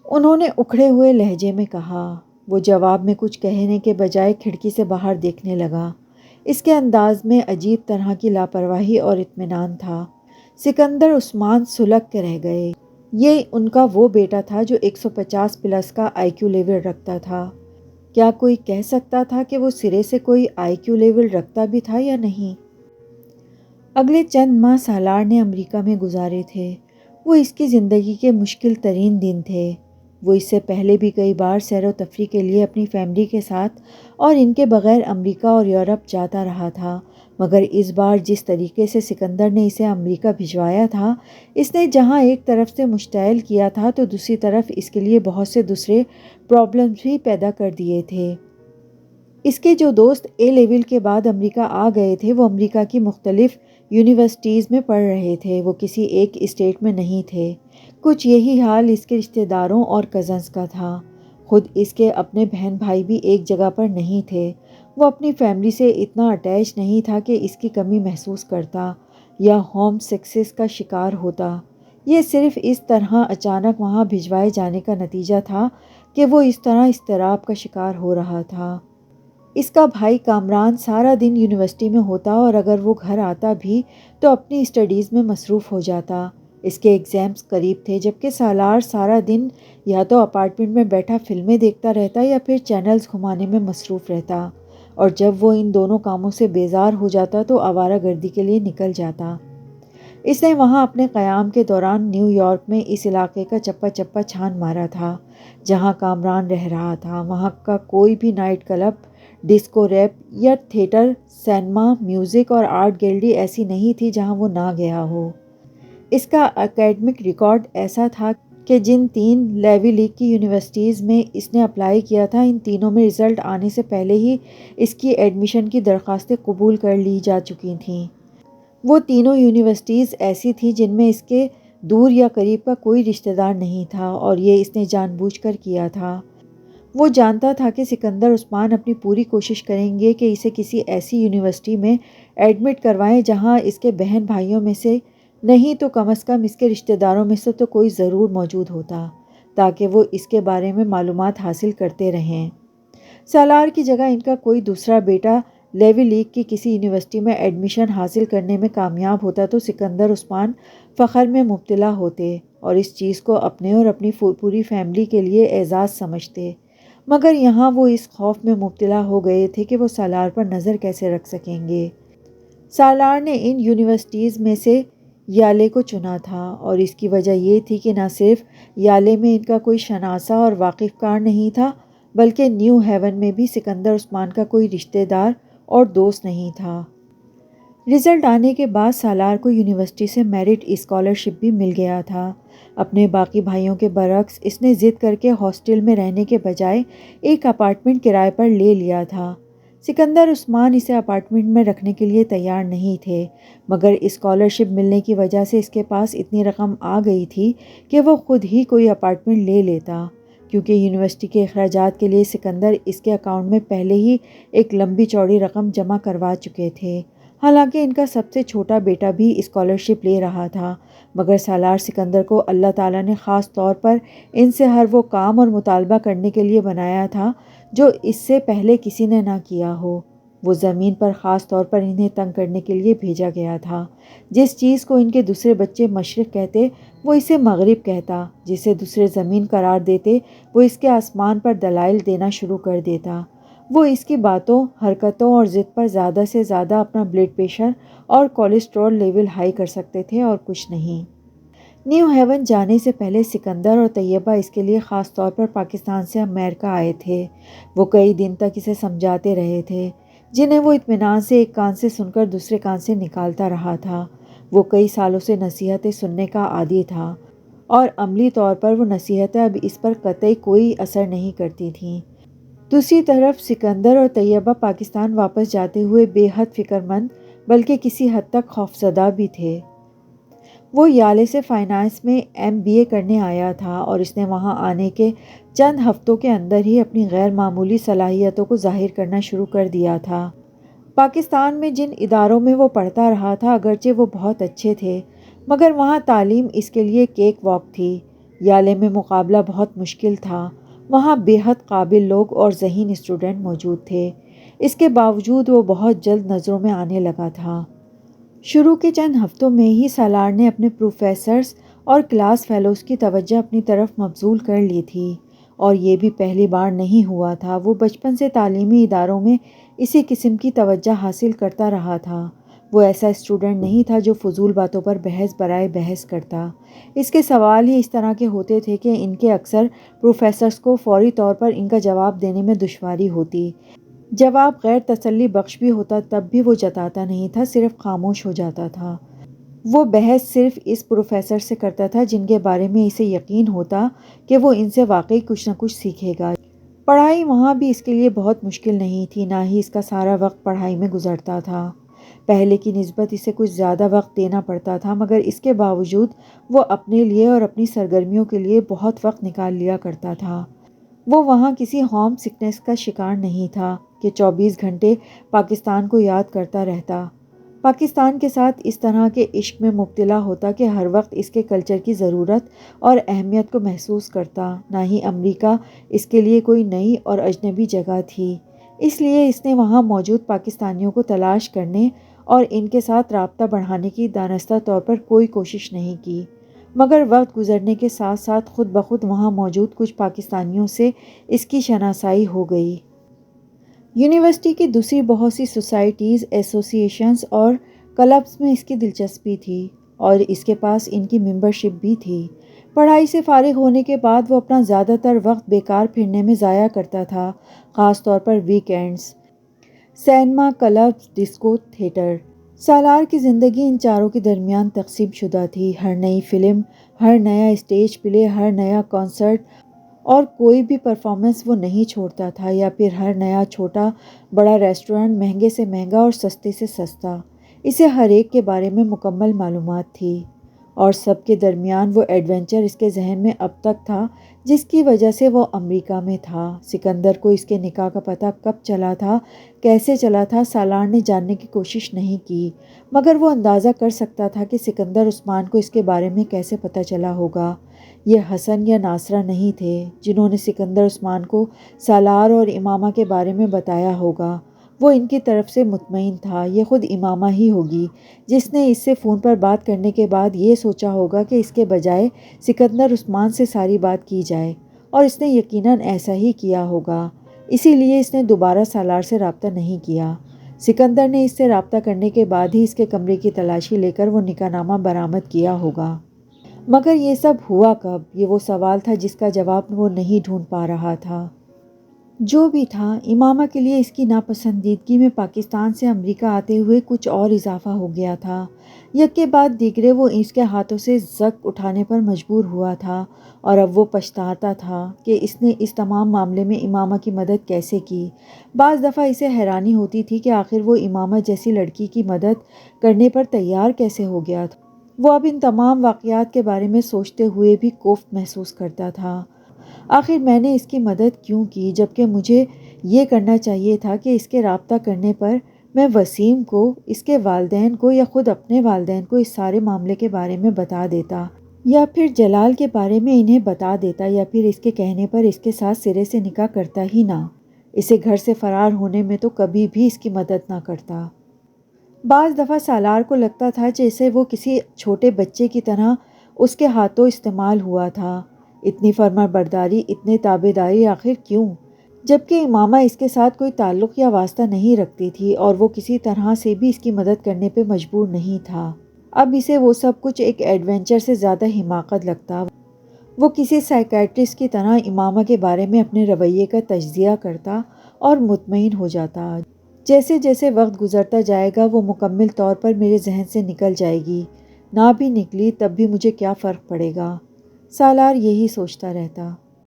Speaker 1: انہوں نے اکھڑے ہوئے لہجے میں کہا۔ وہ جواب میں کچھ کہنے کے بجائے کھڑکی سے باہر دیکھنے لگا۔ اس کے انداز میں عجیب طرح کی لاپرواہی اور اطمینان تھا۔ سکندر عثمان سلگ کے رہ گئے۔ یہ ان کا وہ بیٹا تھا جو 150 پلس کا آئی کیو لیول رکھتا تھا۔ کیا کوئی کہہ سکتا تھا کہ وہ سرے سے کوئی آئی کیو لیول رکھتا بھی تھا یا نہیں؟ اگلے چند ماہ سالار نے امریکہ میں گزارے تھے۔ وہ اس کی زندگی کے مشکل ترین دن تھے۔ وہ اس سے پہلے بھی کئی بار سیر و تفریح کے لیے اپنی فیملی کے ساتھ اور ان کے بغیر امریکہ اور یورپ جاتا رہا تھا، مگر اس بار جس طریقے سے سکندر نے اسے امریکہ بھجوایا تھا، اس نے جہاں ایک طرف سے مشتعل کیا تھا تو دوسری طرف اس کے لیے بہت سے دوسرے پرابلمز بھی پیدا کر دیے تھے۔ اس کے جو دوست اے لیول کے بعد امریکہ آ گئے تھے وہ امریکہ کی مختلف یونیورسٹیز میں پڑھ رہے تھے، وہ کسی ایک اسٹیٹ میں نہیں تھے۔ کچھ یہی حال اس کے رشتہ داروں اور کزنز کا تھا۔ خود اس کے اپنے بہن بھائی بھی ایک جگہ پر نہیں تھے۔ وہ اپنی فیملی سے اتنا اٹیچ نہیں تھا کہ اس کی کمی محسوس کرتا یا ہوم سکسیس کا شکار ہوتا۔ یہ صرف اس طرح اچانک وہاں بھجوائے جانے کا نتیجہ تھا کہ وہ اس طرح اضطراب کا شکار ہو رہا تھا۔ اس کا بھائی کامران سارا دن یونیورسٹی میں ہوتا اور اگر وہ گھر آتا بھی تو اپنی اسٹڈیز میں مصروف ہو جاتا۔ اس کے ایگزامز قریب تھے، جبکہ سالار سارا دن یا تو اپارٹمنٹ میں بیٹھا فلمیں دیکھتا رہتا یا پھر چینلز گھمانے میں مصروف رہتا، اور جب وہ ان دونوں کاموں سے بیزار ہو جاتا تو آوارہ گردی کے لیے نکل جاتا۔ اس نے وہاں اپنے قیام کے دوران نیو یارک میں اس علاقے کا چپا چپا چھان مارا تھا جہاں کامران رہ رہا تھا۔ وہاں کا کوئی بھی نائٹ کلب، ڈسکو، ریپ یا تھیٹر، سینما، میوزک اور آرٹ گیلری ایسی نہیں تھی جہاں وہ نہ گیا ہو۔ اس کا اکیڈمک ریکارڈ ایسا تھا کہ جن 3 لیوی لیگ کی یونیورسٹیز میں اس نے اپلائی کیا تھا، ان تینوں میں رزلٹ آنے سے پہلے ہی اس کی ایڈمیشن کی درخواستیں قبول کر لی جا چکی تھیں۔ وہ تینوں یونیورسٹیز ایسی تھیں جن میں اس کے دور یا قریب کا کوئی رشتہ دار نہیں تھا، اور یہ اس نے جان بوجھ کر کیا تھا۔ وہ جانتا تھا کہ سکندر عثمان اپنی پوری کوشش کریں گے کہ اسے کسی ایسی یونیورسٹی میں ایڈمٹ کروائیں جہاں اس کے بہن بھائیوں میں سے نہیں تو کم از کم اس کے رشتہ داروں میں سے تو کوئی ضرور موجود ہوتا، تاکہ وہ اس کے بارے میں معلومات حاصل کرتے رہیں۔ سالار کی جگہ ان کا کوئی دوسرا بیٹا لیوی لیگ کی کسی یونیورسٹی میں ایڈمیشن حاصل کرنے میں کامیاب ہوتا تو سکندر عثمان فخر میں مبتلا ہوتے اور اس چیز کو اپنے اور اپنی پوری فیملی کے لیے اعزاز سمجھتے، مگر یہاں وہ اس خوف میں مبتلا ہو گئے تھے کہ وہ سالار پر نظر کیسے رکھ سکیں گے۔ سالار نے ان یونیورسٹیز میں سے یالے کو چنا تھا، اور اس کی وجہ یہ تھی کہ نہ صرف یالے میں ان کا کوئی شناسا اور واقف کار نہیں تھا، بلکہ نیو ہیون میں بھی سکندر عثمان کا کوئی رشتہ دار اور دوست نہیں تھا۔ رزلٹ آنے کے بعد سالار کو یونیورسٹی سے میرٹ اسکالرشپ بھی مل گیا تھا۔ اپنے باقی بھائیوں کے برعکس اس نے ضد کر کے ہاسٹل میں رہنے کے بجائے ایک اپارٹمنٹ کرائے پر لے لیا تھا۔ سکندر عثمان اسے اپارٹمنٹ میں رکھنے کے لیے تیار نہیں تھے، مگر اسکالرشپ ملنے کی وجہ سے اس کے پاس اتنی رقم آ گئی تھی کہ وہ خود ہی کوئی اپارٹمنٹ لے لیتا، کیونکہ یونیورسٹی کے اخراجات کے لیے سکندر اس کے اکاؤنٹ میں پہلے ہی ایک لمبی چوڑی رقم جمع کروا چکے تھے۔ حالانکہ ان کا سب سے چھوٹا بیٹا بھی اسکالرشپ لے رہا تھا، مگر سالار سکندر کو اللہ تعالیٰ نے خاص طور پر ان سے ہر وہ کام اور مطالبہ کرنے کے لیے بنایا تھا جو اس سے پہلے کسی نے نہ کیا ہو۔ وہ زمین پر خاص طور پر انہیں تنگ کرنے کے لیے بھیجا گیا تھا۔ جس چیز کو ان کے دوسرے بچے مشرق کہتے وہ اسے مغرب کہتا، جسے دوسرے زمین قرار دیتے وہ اس کے آسمان پر دلائل دینا شروع کر دیتا۔ وہ اس کی باتوں، حرکتوں اور ضد پر زیادہ سے زیادہ اپنا بلڈ پریشر اور کولیسٹرول لیول ہائی کر سکتے تھے اور کچھ نہیں۔ نیو ہیون جانے سے پہلے سکندر اور طیبہ اس کے لیے خاص طور پر پاکستان سے امریکہ آئے تھے۔ وہ کئی دن تک اسے سمجھاتے رہے تھے، جنہیں وہ اطمینان سے ایک کان سے سن کر دوسرے کان سے نکالتا رہا تھا۔ وہ کئی سالوں سے نصیحتیں سننے کا عادی تھا اور عملی طور پر وہ نصیحتیں اب اس پر قطعی کوئی اثر نہیں کرتی تھیں۔ دوسری طرف سکندر اور طیبہ پاکستان واپس جاتے ہوئے بے حد فکر مند بلکہ کسی حد تک خوفزدہ بھی تھے۔ وہ یالے سے فائنانس میں MBA کرنے آیا تھا اور اس نے وہاں آنے کے چند ہفتوں کے اندر ہی اپنی غیر معمولی صلاحیتوں کو ظاہر کرنا شروع کر دیا تھا۔ پاکستان میں جن اداروں میں وہ پڑھتا رہا تھا اگرچہ وہ بہت اچھے تھے، مگر وہاں تعلیم اس کے لیے کیک واک تھی۔ یالے میں مقابلہ بہت مشکل تھا۔ وہاں بے حد قابل لوگ اور ذہین اسٹوڈنٹ موجود تھے۔ اس کے باوجود وہ بہت جلد نظروں میں آنے لگا تھا۔ شروع کے چند ہفتوں میں ہی سالار نے اپنے پروفیسرز اور کلاس فیلوز کی توجہ اپنی طرف مبذول کر لی تھی، اور یہ بھی پہلی بار نہیں ہوا تھا۔ وہ بچپن سے تعلیمی اداروں میں اسی قسم کی توجہ حاصل کرتا رہا تھا۔ وہ ایسا اسٹوڈنٹ نہیں تھا جو فضول باتوں پر بحث برائے بحث کرتا۔ اس کے سوال ہی اس طرح کے ہوتے تھے کہ ان کے اکثر پروفیسرز کو فوری طور پر ان کا جواب دینے میں دشواری ہوتی۔ جواب غیر تسلی بخش بھی ہوتا تب بھی وہ جتاتا نہیں تھا، صرف خاموش ہو جاتا تھا۔ وہ بحث صرف اس پروفیسر سے کرتا تھا جن کے بارے میں اسے یقین ہوتا کہ وہ ان سے واقعی کچھ نہ کچھ سیکھے گا۔ پڑھائی وہاں بھی اس کے لیے بہت مشکل نہیں تھی، نہ ہی اس کا سارا وقت پڑھائی میں گزرتا تھا۔ پہلے کی نسبت اسے کچھ زیادہ وقت دینا پڑتا تھا، مگر اس کے باوجود وہ اپنے لیے اور اپنی سرگرمیوں کے لیے بہت وقت نکال لیا کرتا تھا۔ وہ وہاں کسی ہوم سکنس کا شکار نہیں تھا کہ 24 گھنٹے پاکستان کو یاد کرتا رہتا، پاکستان کے ساتھ اس طرح کے عشق میں مبتلا ہوتا کہ ہر وقت اس کے کلچر کی ضرورت اور اہمیت کو محسوس کرتا۔ نہ ہی امریکہ اس کے لیے کوئی نئی اور اجنبی جگہ تھی، اس لیے اس نے وہاں موجود پاکستانیوں کو تلاش کرنے اور ان کے ساتھ رابطہ بڑھانے کی دانستہ طور پر کوئی کوشش نہیں کی۔ مگر وقت گزرنے کے ساتھ ساتھ خود بخود وہاں موجود کچھ پاکستانیوں سے اس کی شناسائی ہو گئی۔ یونیورسٹی کی دوسری بہت سی سوسائٹیز، ایسوسی ایشنز اور کلبز میں اس کی دلچسپی تھی اور اس کے پاس ان کی ممبرشپ بھی تھی۔ پڑھائی سے فارغ ہونے کے بعد وہ اپنا زیادہ تر وقت بیکار پھرنے میں ضائع کرتا تھا، خاص طور پر weekends. Cinema, clubs, disco, theatre. Salar کی زندگی ان چاروں کے درمیان تقسیم شدہ تھی۔ ہر نئی فلم، ہر نیا اسٹیج پلے، ہر نیا کنسرٹ اور کوئی بھی پرفارمنس وہ نہیں چھوڑتا تھا، یا پھر ہر نیا چھوٹا بڑا ریسٹورنٹ، مہنگے سے مہنگا اور سستے سے سستا۔ اسے ہر ایک کے بارے میں مکمل معلومات تھی، اور سب کے درمیان وہ ایڈونچر اس کے ذہن میں اب تک تھا جس کی وجہ سے وہ امریکہ میں تھا۔ سکندر کو اس کے نکاح کا پتہ کب چلا تھا، کیسے چلا تھا، سالار نے جاننے کی کوشش نہیں کی، مگر وہ اندازہ کر سکتا تھا کہ سکندر عثمان کو اس کے بارے میں کیسے پتہ چلا ہوگا۔ یہ حسن یا ناصرہ نہیں تھے جنہوں نے سکندر عثمان کو سالار اور امامہ کے بارے میں بتایا ہوگا۔ وہ ان کی طرف سے مطمئن تھا یہ خود امامہ ہی ہوگی جس نے اس سے فون پر بات کرنے کے بعد یہ سوچا ہوگا کہ اس کے بجائے سکندر عثمان سے ساری بات کی جائے، اور اس نے یقیناً ایسا ہی کیا ہوگا۔ اسی لیے اس نے دوبارہ سالار سے رابطہ نہیں کیا۔ سکندر نے اس سے رابطہ کرنے کے بعد ہی اس کے کمرے کی تلاشی لے کر وہ نکاح نامہ برآمد کیا ہوگا۔ مگر یہ سب ہوا کب؟ یہ وہ سوال تھا جس کا جواب وہ نہیں ڈھونڈ پا رہا تھا۔ جو بھی تھا، امامہ کے لیے اس کی ناپسندیدگی میں پاکستان سے امریکہ آتے ہوئے کچھ اور اضافہ ہو گیا تھا۔ یک کے بعد دیگرے وہ اس کے ہاتھوں سے زک اٹھانے پر مجبور ہوا تھا، اور اب وہ پچھتاتا تھا کہ اس نے اس تمام معاملے میں امامہ کی مدد کیسے کی۔ بعض دفعہ اسے حیرانی ہوتی تھی کہ آخر وہ امامہ جیسی لڑکی کی مدد کرنے پر تیار کیسے ہو گیا تھا۔ وہ اب ان تمام واقعات کے بارے میں سوچتے ہوئے بھی کوفت محسوس کرتا تھا۔ آخر میں نے اس کی مدد کیوں کی، جبکہ مجھے یہ کرنا چاہیے تھا کہ اس کے رابطہ کرنے پر میں وسیم کو، اس کے والدین کو یا خود اپنے والدین کو اس سارے معاملے کے بارے میں بتا دیتا، یا پھر جلال کے بارے میں انہیں بتا دیتا، یا پھر اس کے کہنے پر اس کے ساتھ سرے سے نکاح کرتا ہی نہ، اسے گھر سے فرار ہونے میں تو کبھی بھی اس کی مدد نہ کرتا۔ بعض دفعہ سالار کو لگتا تھا جیسے وہ کسی چھوٹے بچے کی طرح اس کے ہاتھوں استعمال ہوا تھا۔ اتنی فرما برداری، اتنے تابع داری آخر کیوں؟ جبکہ امامہ اس کے ساتھ کوئی تعلق یا واسطہ نہیں رکھتی تھی اور وہ کسی طرح سے بھی اس کی مدد کرنے پہ مجبور نہیں تھا۔ اب اسے وہ سب کچھ ایک ایڈونچر سے زیادہ حماقت لگتا۔ وہ کسی سائیکیٹرسٹ کی طرح امامہ کے بارے میں اپنے رویے کا تجزیہ کرتا اور مطمئن ہو جاتا، جیسے جیسے وقت گزرتا جائے گا وہ مکمل طور پر میرے ذہن سے نکل جائے گی، نہ بھی نکلی تب بھی مجھے کیا فرق پڑے گا۔ سالار یہی سوچتا رہتا۔